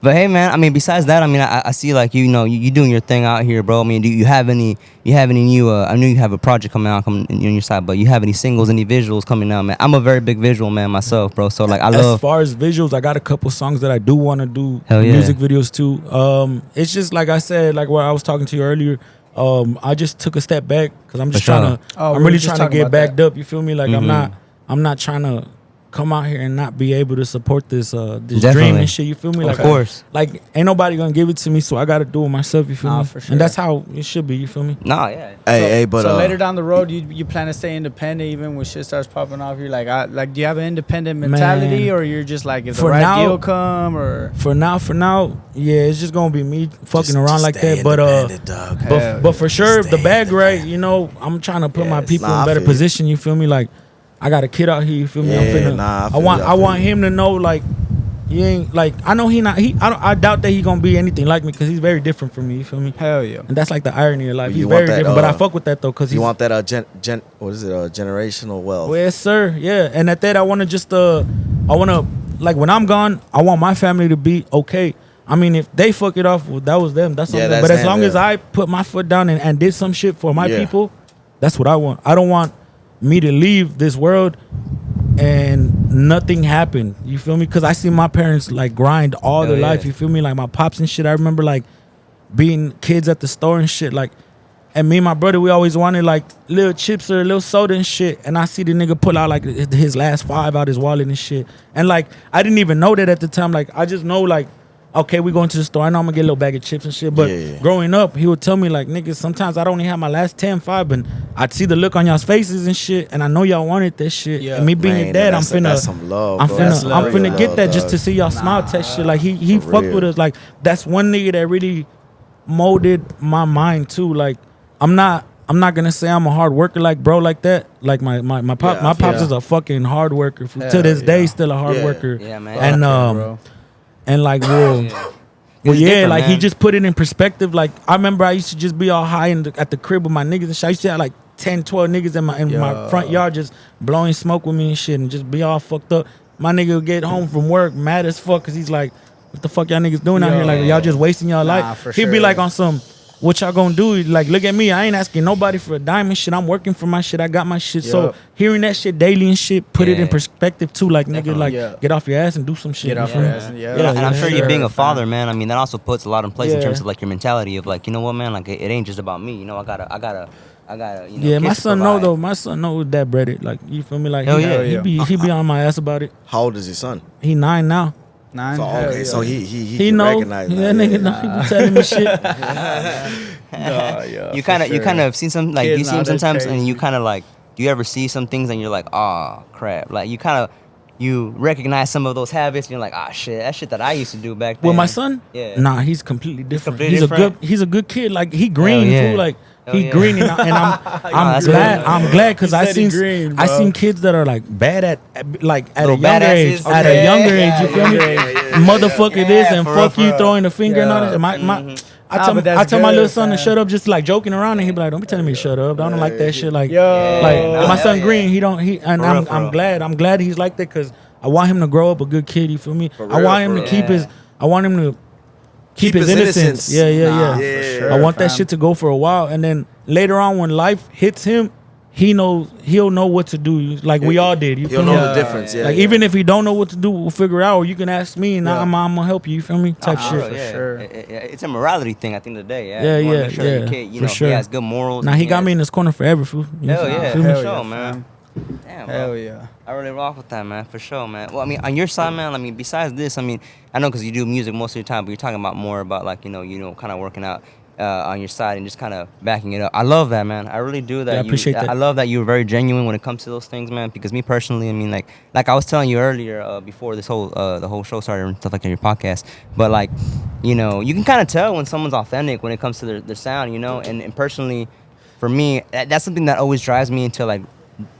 But hey, man, I mean, besides that, I mean, I see like you doing your thing out here, bro. I mean, do you have any new? I know you have a project coming out on your side, but you have any singles, any visuals coming out, man? I'm a very big visual man myself, bro. So like, as far as visuals, I got a couple songs that I do want to do music videos too. It's just like I said, like what I was talking to you earlier. I just took a step back because I'm just trying to. I'm really trying to get backed up. You feel me? Like I'm not trying to come out here and not be able to support this dream and shit. You feel me? Like, of course. Like ain't nobody gonna give it to me, so I gotta do it myself. You feel me? For sure. And that's how it should be. You feel me? Nah, yeah. But so later down the road, you plan to stay independent even when shit starts popping off. You're like, do you have an independent mentality, or you're just like, if the right deal come, or for now, yeah, it's just gonna be me fucking around like that. But for sure, if the bag right, you know, I'm trying to put my people in better position. You feel me? Like, I got a kid out here. You feel me? I want him to know, like, he ain't like, I know I doubt that he gonna be anything like me, because he's very different from me. You feel me? Hell yeah. And that's like the irony of life. He's very different, but I fuck with that though, because you want that generational wealth. Well, yes, sir. Yeah, and at that, I want to like, when I'm gone, I want my family to be okay. I mean, if they fuck it off, well, that was them. That's something. But as long as I put my foot down and did some shit for my people, that's what I want. I don't want me to leave this world and nothing happened. You feel me? Because I see my parents like grind all their life. You feel me? Like my pops and shit. I remember like being kids at the store and shit. Like, and me and my brother, we always wanted like little chips or little soda and shit. And I see the nigga pull out like his last $5 out his wallet and shit. And like, I didn't even know that at the time. Like, I just know like, okay, we going to the store. I know I'm gonna get a little bag of chips and shit. But growing up, he would tell me like, niggas, sometimes I don't even have my last 10-5, and I'd see the look on y'all's faces and shit, and I know y'all wanted that shit. Yeah. And me being your dad, I'm finna get that just to see y'all smile type shit. Like he fucked with us. Like, that's one nigga that really molded my mind too. Like, I'm not gonna say I'm a hard worker like bro like that. Like my pops is a fucking hard worker. To this day, still a hard worker. Yeah, man. And and like, well, like, man. He just put it in perspective. Like, I remember I used to just be all high at the crib with my niggas and shit. I used to have like 10, 12 niggas in my front yard just blowing smoke with me and shit, and just be all fucked up. My nigga would get home from work mad as fuck, because he's like, what the fuck y'all niggas doing out here? Like, y'all just wasting y'all life. He'd be like on some, what y'all gonna do? Like, look at me. I ain't asking nobody for a dime and shit. I'm working for my shit. I got my shit. So hearing that shit daily and shit, put it in perspective too. Like, nigga, like, get off your ass and do some shit. Get off your ass. And I'm sure you being a father, man. I mean, that also puts a lot in place in terms of like your mentality of like, you know what, man? Like, it ain't just about me. You know, I gotta. You know, yeah, my son know though. My son know that breaded. Like, you feel me? Like, he be on my ass about it. How old is your son? He 9 now. 9. So, okay, so he can know. Recognize that nigga know. He be telling me shit. You kind of seen some, like, you see him sometimes, and you kind of like, do you ever see some things and you're like, oh crap, like you recognize some of those habits and you're like, ah, shit, that shit that I used to do back then. With my son? Yeah. Nah, he's completely different. He's a good kid. Like, he green, fool. Like, he green, and I'm glad because I seen kids that are like bad at a younger age. You feel me? Motherfucker this and fuck you throwing the finger and all that. I tell my little son to shut up, just like joking around, and he be like, don't be telling me to shut up. I don't like that shit. Like my son Green, I'm glad he's like that, because I want him to grow up a good kid. You feel me? I want him to keep his innocence. Yeah. Sure, I want that shit to go for a while, and then later on when life hits him, he'll know what to do. Like we all did. He'll know the difference. Yeah. Like even if he don't know what to do, we'll figure it out. Or you can ask me, and I'm gonna help you. You feel me? Type shit. For sure. It's a morality thing at the end of the day. Yeah. You wanna make sure your kid, he has good morals. Now he got me in this corner forever, fool. Hell yeah, for sure, man. Damn, bro. Hell yeah. I really rock with that, man, for sure, man. Well, I mean, on your side, man, I mean, besides this, I mean, I know because you do music most of the time, but you're talking about more about, like, you know, kind of working out on your side and just kind of backing it up. I love that, man. I really do that. I appreciate that. I love that you're very genuine when it comes to those things, man, because me personally, I mean, like I was telling you earlier before this the whole show started and stuff like that, your podcast, but, like, you know, you can kind of tell when someone's authentic when it comes to their sound, you know, and personally, for me, that's something that always drives me into, like,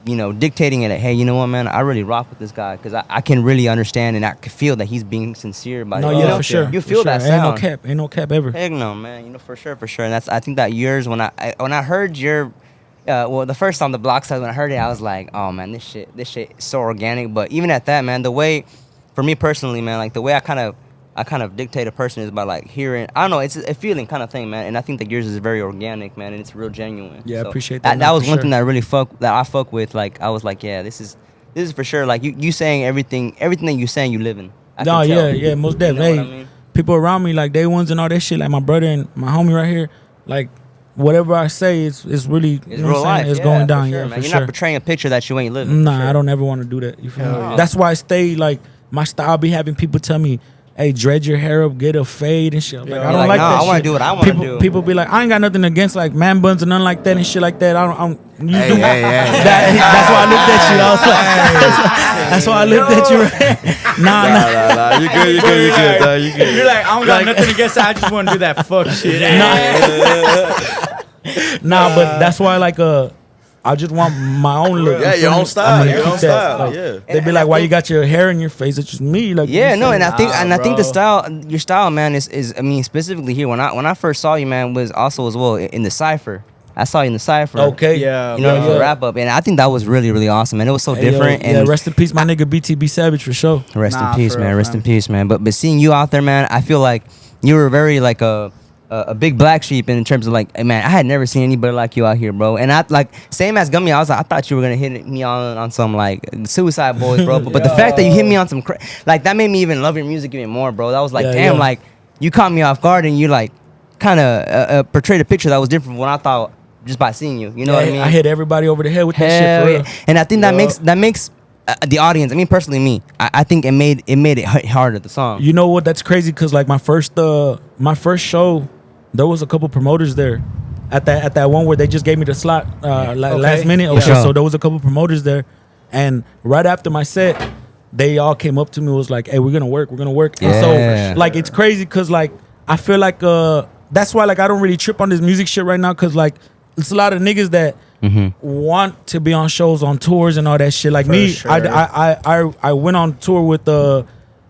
you know, dictating it. Hey, you know what, man? I really rock with this guy because I can really understand and I can feel that he's being sincere about it. For sure. You feel that sound. Ain't no cap ever. Heck no, man. You know, for sure. And I think that yours, when I heard your, the first song, the Blocc side, when I heard it, I was like, oh man, this shit is so organic. But even at that, man, the way, for me personally, man, like the way I kind of dictate a person is by, like, hearing, I don't know, it's a feeling kind of thing, man. And I think that yours is very organic, man, and it's real genuine. Yeah, so I appreciate that. That was one thing that I really fuck with. Like, I was like, yeah, this is for sure. Like, you saying everything that you saying, you living. Yeah, most definitely. You know what I mean? People around me, like day ones and all that shit, like my brother and my homie right here, like, whatever I say is really It's real life. It's yeah, going down. Sure, Yeah, man. for You're not portraying a picture that you ain't living. Nah, sure. I don't ever want to do that. You feel me? Yeah. That's why I stay like my style. Be having people tell me, "Hey, dread your hair up, get a fade and shit." I'm like, I don't like nah, that. I want shit. to do what I want to do. People be like, I ain't got nothing against like man buns and nothing like that and shit like that. I don't. You do. That's why I looked at you. I was like, that's why I looked at you. Nah. You good, dog. You good. You're like, I don't got nothing against that. I just want to do that fuck shit. Nah, but that's why like I just want my own look. Yeah, you your feel own me? style. I'm gonna Your keep own that. style. Like, Yeah. They'd be like, "Why you got your hair in your face?" It's just me. Like, Yeah, no, and I think Nah, I think the bro. style, your style, man, is I mean specifically here when I first saw you, man, was also as well in the cipher. I saw you in the cipher. Okay. Yeah, You know, Yeah, the yeah. wrap up, and I think that was really, really awesome, man. It was so Hey, yo, different. yeah, and rest in peace, my nigga BTB Savage for sure. rest Nah, in peace, for man. real, Rest in fam. peace, man. But seeing you out there, man, I feel like you were very like a big black sheep in terms of like, hey, man, I had never seen anybody like you out here, bro. And I like same as Gummy, I was like, I thought you were gonna hit me on some like Suicide Boys, bro. But the fact that you hit me on some like that made me even love your music even more, bro. That was like, Yeah, damn, yeah. like you caught me off guard and you like kind of portrayed a picture that was different from what I thought just by seeing you. You know what I mean? I hit everybody over the head with that shit Hell for yeah. real. And I think that makes the audience. I mean, personally, me. I think it made it harder. The song. You know what? That's crazy because like my first show, there was a couple promoters there. At that one where they just gave me the slot last minute. Okay, Sure. so there was a couple promoters there, and right after my set, they all came up to me and was like, "Hey, we're gonna work." Yeah. And so like it's crazy because like I feel like that's why like I don't really trip on this music shit right now because like it's a lot of niggas that want to be on shows, on tours and all that shit. Like me, sure. I went on tour with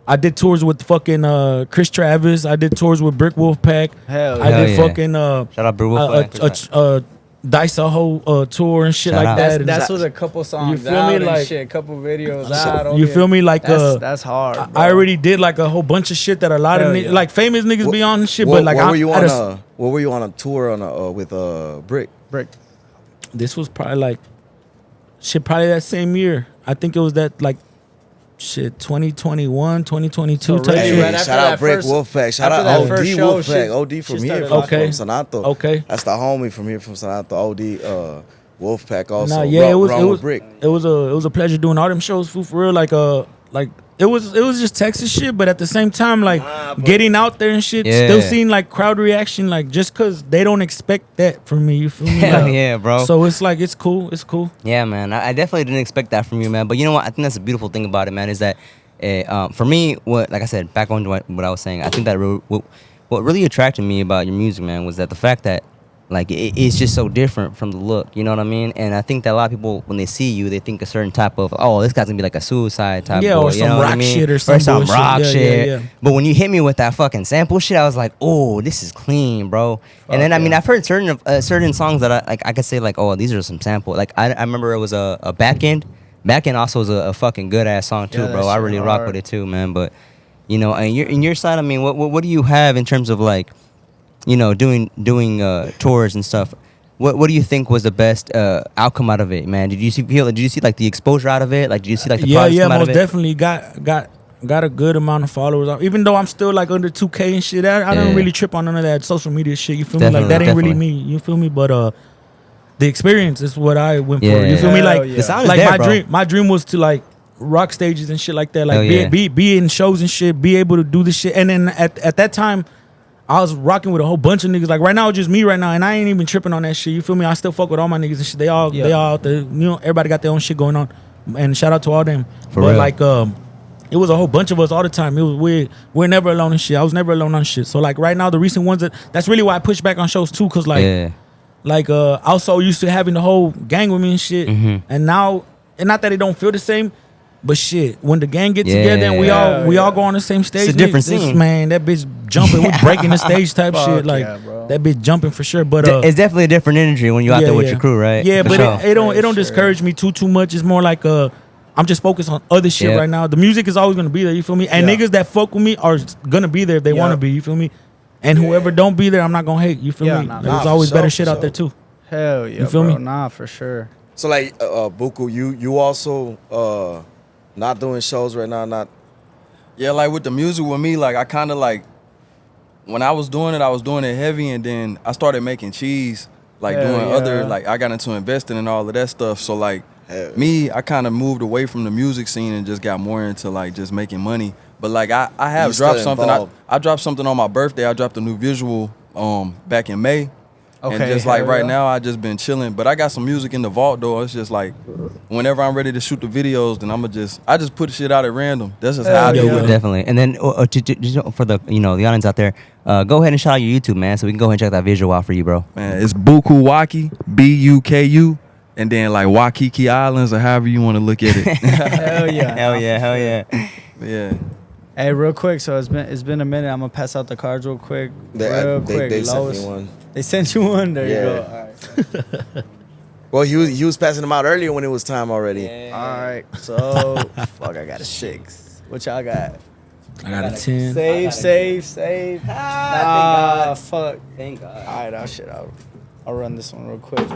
I did tours with fucking Chris Travis. I did tours with Brick Wolfpack. Hell I did yeah. fucking Shout out Brew Wolfpack. Dice a whole tour and shit Shout like out. that. And That's with a couple songs feel me? out and Like- shit, couple videos out. you feel me? Like That's hard. Bro. I already did like a whole bunch of shit that a lot Hell of yeah. like famous niggas be on and shit. What, but like what I'm were you at on? What were you on a tour on with Brick? Brick. this was probably like shit probably that same year. I think it was that like shit 2021, 2022 So type really shit. right after shout out that Brick first- Wolfpack. Shout after out that OD first show, Wolfpack. shit- OD shit from here, started from Okay. Sanato. Okay. That's the homie from here from Sanato. OD Wolfpack also. Nah, yeah, it was Run it with was Brick. it was a pleasure doing all them shows for real. Like it was just Texas shit, but at the same time like getting out there and shit, Yeah. still seeing like crowd reaction, like just cause they don't expect that from me. You feel me? Hell Like, yeah, bro. So it's like it's cool. It's cool. Yeah, man. I definitely didn't expect that from you, man. But you know what? I think that's a beautiful thing about it, man. Is that for me, like I said, back on to what I was saying, I think that what really attracted me about your music, man, was that the fact that like it's just so different from the look. You know what I mean? And I think that a lot of people, when they see you, they think a certain type of, oh, this guy's gonna be like a suicide type. Yeah, boy, or you some know what I rock mean? shit or Or some some bullshit. rock Yeah, shit. yeah. But when you hit me with that fucking sample shit, I was like, oh, this is clean, bro. And then I mean, I've heard certain songs that I could say like, oh, these are some sample. Like I remember it was a Back End. Back End also is a fucking good ass song too, Yeah, that bro. I shit really rock hard. with it too, man. But you know, and in your side, I mean, what do you have in terms of like, you know, doing tours and stuff? What do you think was the best outcome out of it, man? Did you see like the exposure out of it? Like, did you see like the products come out most of it? definitely got a good amount of followers. Even though I'm still like under 2K and shit, I don't Yeah. really trip on none of that social media shit. You feel Definitely, me? Like that ain't really definitely. me. You feel me? But the experience is what I went for. Yeah. You feel me? Hell Like yeah. The sound is like there, my dream was to like rock stages and shit like that. Like Hell yeah. be in shows and shit. Be able to do this shit. And then at that time, I was rocking with a whole bunch of niggas. Like right now, it's just me right now, and I ain't even tripping on that shit. You feel me? I still fuck with all my niggas and shit. They all out there. You know, everybody got their own shit going on. And shout out to all them. For but real. like it was a whole bunch of us all the time. It was we're never alone and shit. I was never alone on shit. So like right now, the recent ones that's really why I push back on shows too, cause like Yeah. I was so used to having the whole gang with me and shit, and now and not that it don't feel the same. But shit, when the gang get together and we all go on the same stage, a different this scene. man, that bitch jumping, we breaking the stage type Fuck shit. Like yeah, bro. that bitch jumping for sure. But It's definitely a different energy when you out there with your crew, right? Yeah, For but sure. it don't For discourage me too much. It's more like I'm just focused on other shit Yeah. right now. The music is always gonna be there. You feel me? And Yeah. niggas that fuck with me are gonna be there if they wanna be. You feel me? And whoever don't be there, I'm not gonna hate. You feel Yeah, me? nah, There's for always sure, better for shit out sure. there too. Hell yeah, You feel bro. me? Nah, for sure. So like Buku, you also not doing shows right now, not Yeah, like with the music with me, like I kind of like when I was doing it heavy, and then I started making cheese, like doing other, like I got into investing and all of that stuff. So like me, I kind of moved away from the music scene and just got more into like just making money. But like I have dropped something. I dropped something on my birthday. I dropped a new visual back in May. Okay, and just like right now, I just been chilling. But I got some music in the vault though. It's just like whenever I'm ready to shoot the videos, then I just put shit out at random. That's just how I do it. Definitely. And then for the the audience out there, go ahead and shout out your YouTube, man, so we can go ahead and check that visual out for you, bro. Man, it's Blocc Chvp, Buku, and then like Waikiki Islands or however you want to look at it. Hell yeah. Hell yeah. Hell yeah. Yeah. Hey, real quick. So it's been a minute. I'm gonna pass out the cards real quick. They sent me one. They sent you one. There you go. All right. Well, he was passing them out earlier when it was time already. Yeah. All right. So fuck, I got a 6. What y'all got? I got a 10. Save. Fuck. Thank God. All right, I'll run this one real quick.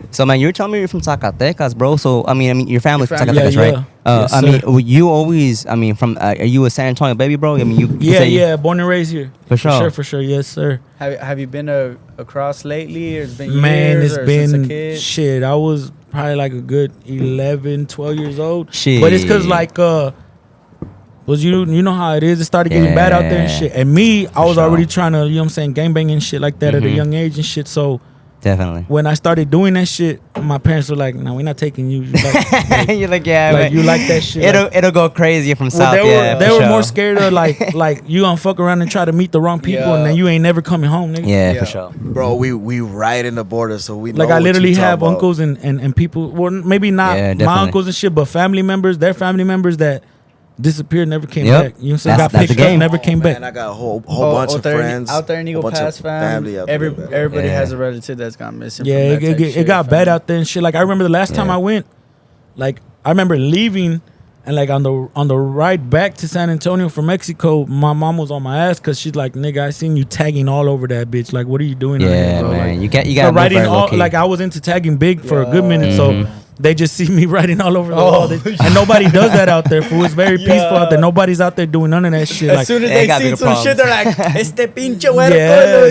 So man, you were telling me you're from Zacatecas, bro. So I mean, your family's from Zacatecas, yeah. right? Yes, I mean, you always, from, are you a San Antonio baby, bro? I mean, you. Yeah, born and raised here. For sure, yes, sir. Have you been across lately, or it's been Man, years, it's or been since a kid? shit. I was probably like a good 11, 12 years old. Shit. But it's cause like was you know how it is. It started getting bad out there and shit. And me, I was already trying to, gangbang and shit like that at a young age and shit. So definitely. when I started doing that shit, my parents were like, "No, we're not taking you." You're like, yeah, like you like that shit. It'll go crazy from South. They were more scared of like you gonna fuck around and try to meet the wrong people and then you ain't never coming home, nigga. Yeah, for sure. Bro, we right in the border, so we know like I what literally you have about. uncles and people. Well, maybe not my uncles and shit, but family members. Their family members that disappeared, never came back. You know what I'm saying? Got picked up, never came back. And I got a whole bunch of friends out there in Eagle Pass, family. Everybody has a relative that's gone missing. Yeah, it got bad out there and shit. Like I remember the last time I went, like I remember leaving and like on the ride back to San Antonio from Mexico, my mom was on my ass because she's like, "Nigga, I seen you tagging all over that bitch. Like, what are you doing?" Yeah, bro? man. Like, you got writing all. Like I was into tagging big for a good minute, so. They just see me writing all over the wall. And nobody does that out there, fool. It's very peaceful out there. Nobody's out there doing none of that shit. As like, soon as they see some shit, they're like, "Este pinche huerco."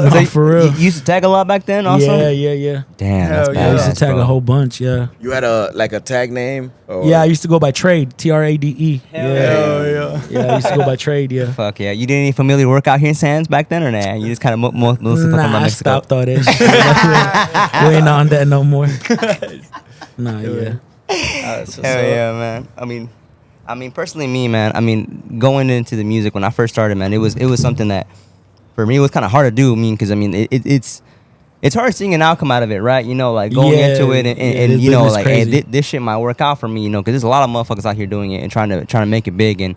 Nah, for real. You used to tag a lot back then also? Yeah. Damn, that's I used to tag a whole bunch, yeah. You had a tag name? Or? Yeah, I used to go by Trade, Trade. Yeah, I used to go by Trade, yeah. Fuck yeah. You did any familiar work out here in Sands back then or nah? You just kind of mostly fucking I Mexico? stopped all that shit. We ain't on that no more. Nah, yeah. Hell yeah, man. I mean, personally, me, man. Going into the music when I first started, man, it was something that for me it was kind of hard to do. Because it's hard seeing an outcome out of it, right? Like going into it and like, hey, this shit might work out for me, because there's a lot of motherfuckers out here doing it and trying to make it big. And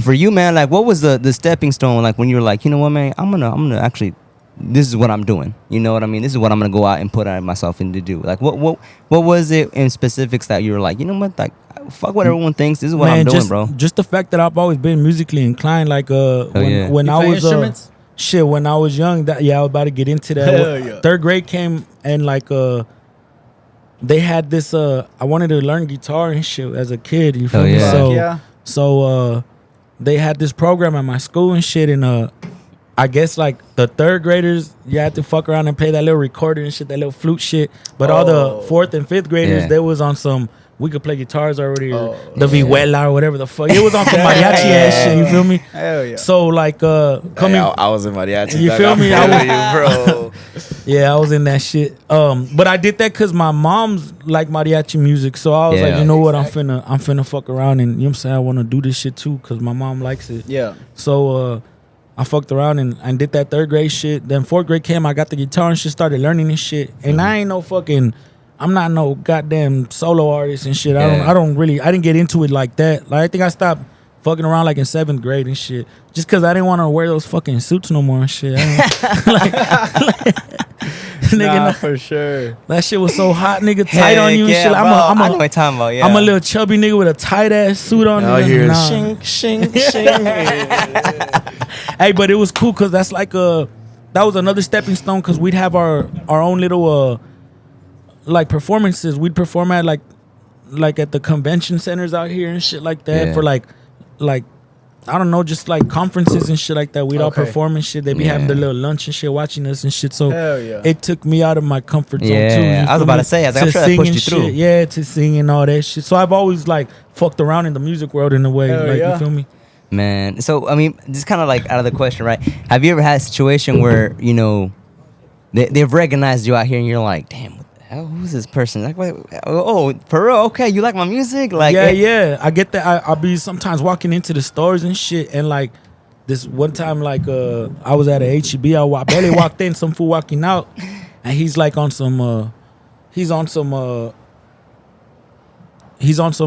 for you, man, like, what was the stepping stone? Like when you were like, you know what, man, I'm gonna actually. This is what I'm doing. You know what I mean? This is what I'm gonna go out and put myself in to do. Like, what was it in specifics that you were like, you know what? Like, fuck what everyone thinks. This is what I'm doing, bro. Just the fact that I've always been musically inclined. Like, when I was when I was young, I was about to get into that. Third grade came and like they had this. I wanted to learn guitar and shit as a kid. You feel me? So they had this program at my school and shit, and I guess like the third graders, you had to fuck around and play that little recorder and shit, that little flute shit. But all the fourth and fifth graders, they was on some, we could play guitars already, or the vihuela or whatever the fuck. It was on some mariachi ass shit, you feel me? Hell yeah. So like coming, I was in mariachi. You feel me? Bro. Yeah, I was in that shit. But I did that because my mom's like mariachi music. So I was like, you know what, I'm finna fuck around and, you know what I'm saying, I want to do this shit too because my mom likes it. Yeah. So I fucked around and did that third grade shit. Then fourth grade came, I got the guitar and shit, started learning this shit. And I ain't I'm not no goddamn solo artist and shit. I didn't get into it like that. Like I think I stopped fucking around like in 7th grade and shit. Just cause I didn't want to wear those fucking suits no more and shit. Nigga, for sure. That shit was so hot, nigga, tight on you and shit. I know what you're talking about, yeah. I'm a little chubby nigga with a tight ass suit on. I hear shing, shing, shing. Hey, but it was cool because that's like that was another stepping stone because we'd have our own little like performances. We'd perform at like at the convention centers out here and shit like that for like I don't know, just like conferences and shit like that. We'd all perform and shit. They be having their little lunch and shit, watching us and shit. So it took me out of my comfort zone too. Yeah, I was about to say, I was like, I'm sure that pushed you through. Shit. Yeah, to sing and all that shit. So I've always like fucked around in the music world in a way. You feel me? Man, so I mean, just kind of like out of the question, right? Have you ever had a situation where they've recognized you out here and you're like, damn, what the hell? Who's this person? Like, wait, oh, for real? Okay, you like my music? Like, yeah. I get that. I'll be sometimes walking into the stores and shit, and like this one time, like I was at a HEB. I barely walked in. Some fool walking out, and he's like on some. He's on some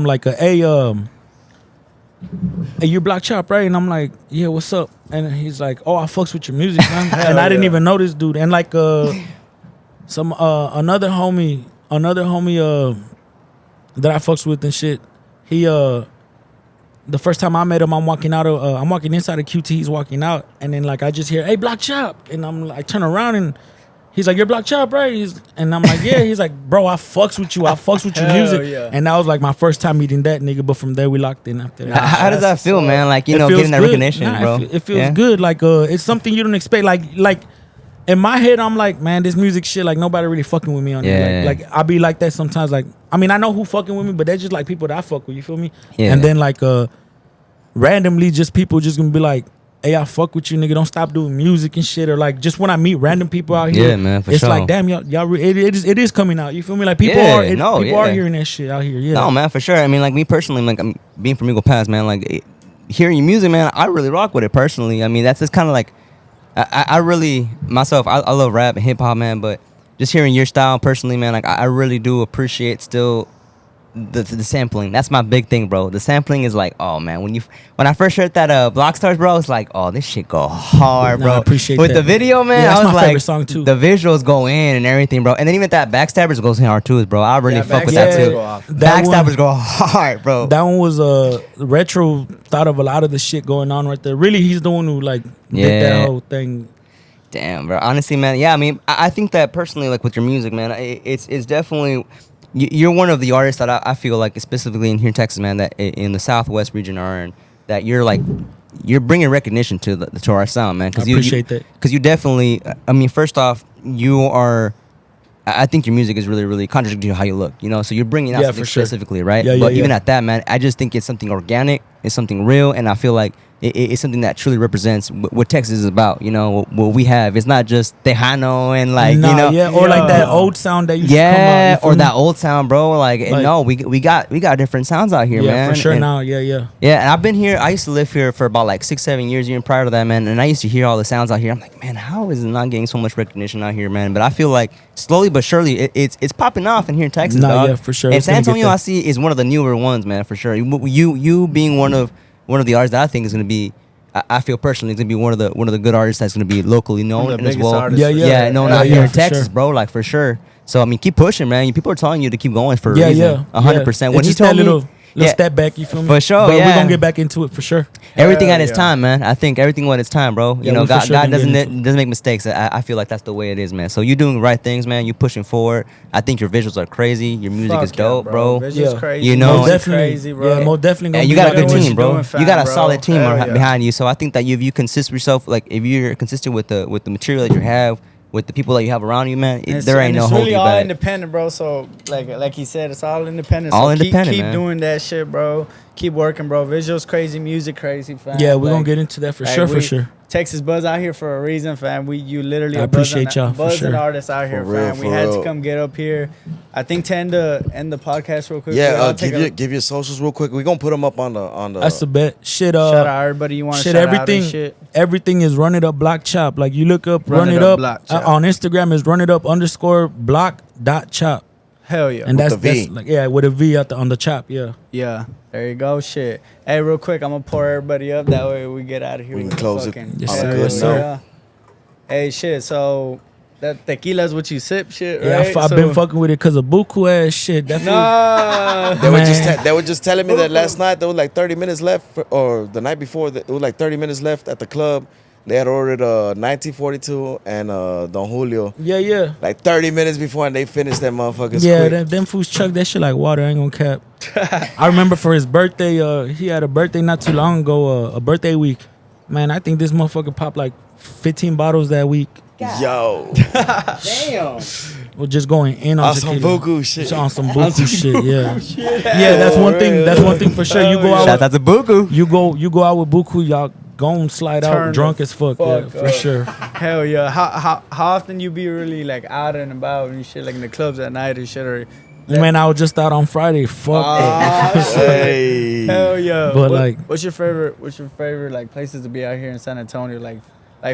like hey, you Blocc Chvp, right? And I'm like, yeah, what's up? And he's like, oh, I fucks with your music, man. And I didn't even know this dude. And like some another homie that I fucks with and shit. He the first time I met him, I'm walking inside of QT, he's walking out, and then like I just hear, hey, Blocc Chvp, and I'm like, turn around and he's like, you're Blocc Chvp, right? And I'm like, yeah. He's like, bro, I fucks with you. I fucks with your music. Yeah. And that was like my first time meeting that nigga. But from there, we locked in after that. How does that feel, man? Like, getting that recognition, bro. It feels good. Like, it's something you don't expect. Like in my head, I'm like, man, this music shit, like nobody really fucking with me on it. Like I be like that sometimes. Like, I mean, I know who fucking with me, but they're just like people that I fuck with. You feel me? Yeah. And then like randomly, just people just gonna be like, hey, I fuck with you, nigga. Don't stop doing music and shit. Or like, just when I meet random people out here, man, it's like, damn, y'all, it is coming out. You feel me? Like people are hearing that shit out here. Yeah, no, man, for sure. I mean, like me personally, like I'm being from Eagle Pass, man. Like hearing your music, man, I really rock with it personally. I mean, that's just kind of like, I really myself, I love rap and hip hop, man. But just hearing your style personally, man, like I really do appreciate still. The sampling, that's my big thing, bro. The sampling is like, oh man, when I first heard that Blocc Stars, bro, it's like, oh, this shit go hard, bro. I appreciate with that. The video, man. Yeah, that's I was my like, favorite song too. The visuals go in and everything, bro. And then even that Backstabbers goes in hard too, bro. I really fuck with that too. Backstabbers go hard, bro. That one was retro. Thought of a lot of the shit going on right there. Really, he's the one who like did that whole thing. Damn, bro. Honestly, man. Yeah, I mean, I think that personally, like with your music, man, it's definitely. You're one of the artists that I feel like, specifically in here in Texas, man, that in the Southwest region that you're bringing recognition to our sound, man. I appreciate that. Because you definitely, I mean, first off, I think your music is really, really contradictory to how you look, so you're bringing out something specifically, right? But even at that, man, I just think it's something organic, it's something real, and I feel like it's something that truly represents what Texas is about, what we have. It's not just Tejano and like, or like that old sound that used to come out. Or that old sound, bro. Like no, we got different sounds out here, man. Yeah, for sure. And, yeah. And I've been here. I used to live here for about like 6-7 years, even prior to that, man. And I used to hear all the sounds out here. I'm like, man, how is it not getting so much recognition out here, man? But I feel like slowly but surely it's popping off in here in Texas, dog. Yeah, for sure. And San Antonio, I see, is one of the newer ones, man, for sure. You being one of the artists that I think is going to be, I feel personally, it's going to be one of the good artists that's going to be locally known as well. Known out here in Texas, bro, like for sure. So I mean, keep pushing, man. People are telling you to keep going for a reason. 100%. When he told me, little step back, you feel me? For sure, but we're gonna get back into it for sure. Everything at its time, man. I think everything at its time, bro. God doesn't make mistakes. I feel like that's the way it is, man. So you doing the right things, man. You pushing forward. I think your visuals are crazy. Your music is dope, bro. Visuals crazy. Most definitely crazy, bro. Yeah, most definitely. And you got a good team, bro. You got a solid team behind you. So I think that if you consist yourself, like if you're consistent with the material that you have, with the people that you have around you, man, there ain't no holding you back. It's really all independent, bro. So like he said, it's all independent. All so independent, keep doing that shit, bro. Keep working, bro. Visuals crazy, music crazy, fam. Yeah, we're gonna get into that for sure. Texas Buzz out here for a reason, fam. You literally I appreciate y'all for buzzing sure. artists out here, fam. We had to come get up here. I think to end the podcast real quick. Yeah, give your socials real quick. We're gonna put them up on the. That's the bet. Shit. Shout out everybody you want to shout everything. Out shit. Everything is Run It Up Blocc Chvp. Like you look up Run It Up on Instagram is Run It Up _block.chop. Hell yeah. And that's like with a V on the chop. Yeah. There you go. Shit. Hey, real quick, I'm gonna pour everybody up. That way we get out of here. We can close it. Yes, sir. Hey, shit. So that tequila is what you sip, shit, right? Yeah, I've been fucking with it because of buku ass shit. They were just telling me that last night there was like 30 minutes left, or the night before, it was like 30 minutes left at the club. They had ordered 1942 and Don Julio. Yeah. Like 30 minutes before, and they finished that motherfuckers Yeah, quick. them fools chuck that shit like water. I ain't gonna cap. I remember for his birthday, he had a birthday not too long ago, a birthday week. Man, I think this motherfucker popped like 15 bottles that week. Yo. Damn. We're just going in on some tequila. buku shit. On some buku shit, yeah. Yeah, that's one thing. That's one thing for sure. You go out. Shout out to Buku. You go out with buku, y'all gon' slide out drunk as fuck, yeah, for sure. Hell yeah. How often you be really like out and about and shit, like in the clubs at night and shit? Or Man, I was just out on Friday. Fuck. Hey. hell yeah. But like, what's your favorite like places to be out here in San Antonio? Like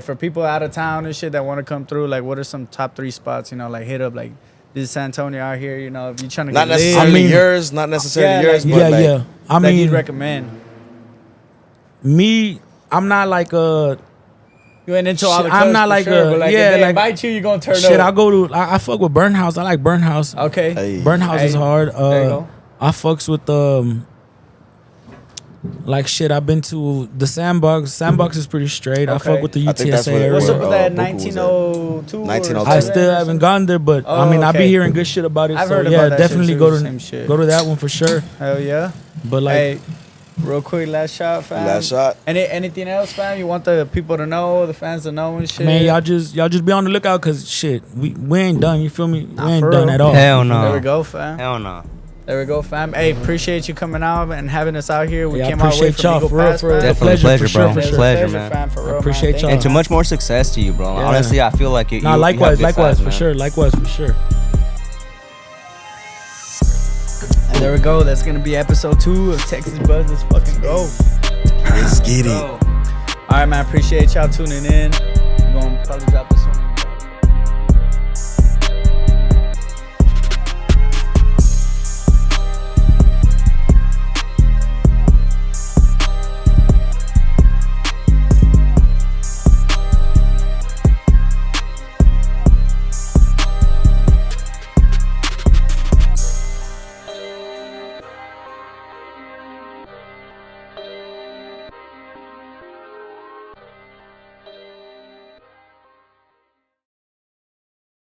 for people out of town and shit that want to come through, like what are some top 3 spots, you know, like hit up, like this is San Antonio out here, you know, if you're trying to Not get lit. necessarily yours, not necessarily yours, but yeah, like, yeah. I Like mean, you'd recommend. Me, I'm not like You ain't into all the Shit, clubs I'm not for like sure, but like yeah, if they like invite you gonna turn shit. up. I go to I fuck with Burn House. I like Burn House. Okay. Hey. Burn House is hard. There you go. I fucks with like shit. I've been to the Sandbox. Sandbox is pretty straight. I Okay. fuck with the I think that's UTSA where- area. What's up with that Buku was at. 1902? 1902. I still haven't gone there, but I mean, I be okay. hearing good shit about it. I've so heard yeah, about that shit definitely too, same shit. go to that one for sure. Hell yeah. But like, Hey, real quick, last shot, fam. Last shot. Anything else, fam? You want the people to know, the fans to know and shit? man, y'all just be on the lookout, cause shit, we ain't done. You feel me? Nah, we ain't for done real. at all. Hell no. There we go, fam. Hell no. There we go, fam. Hey, appreciate you coming out and having us out here. We Yeah, I came all the way appreciate from y'all Eagle for real, Pass, for real. fam. Definitely Pleasure, pleasure, for sure, bro. for sure. Pleasure, man. fam, for real, Appreciate man. y'all. And to much more success to you, bro. Yeah. Honestly, I feel like you. Nah, you likewise, have good likewise, sides, for man. sure, likewise, for sure. And there we go. That's gonna be episode 2 of Texas Buzz. Let's fucking go. Let's get it. All right, man. Appreciate y'all tuning in. We're gonna probably drop this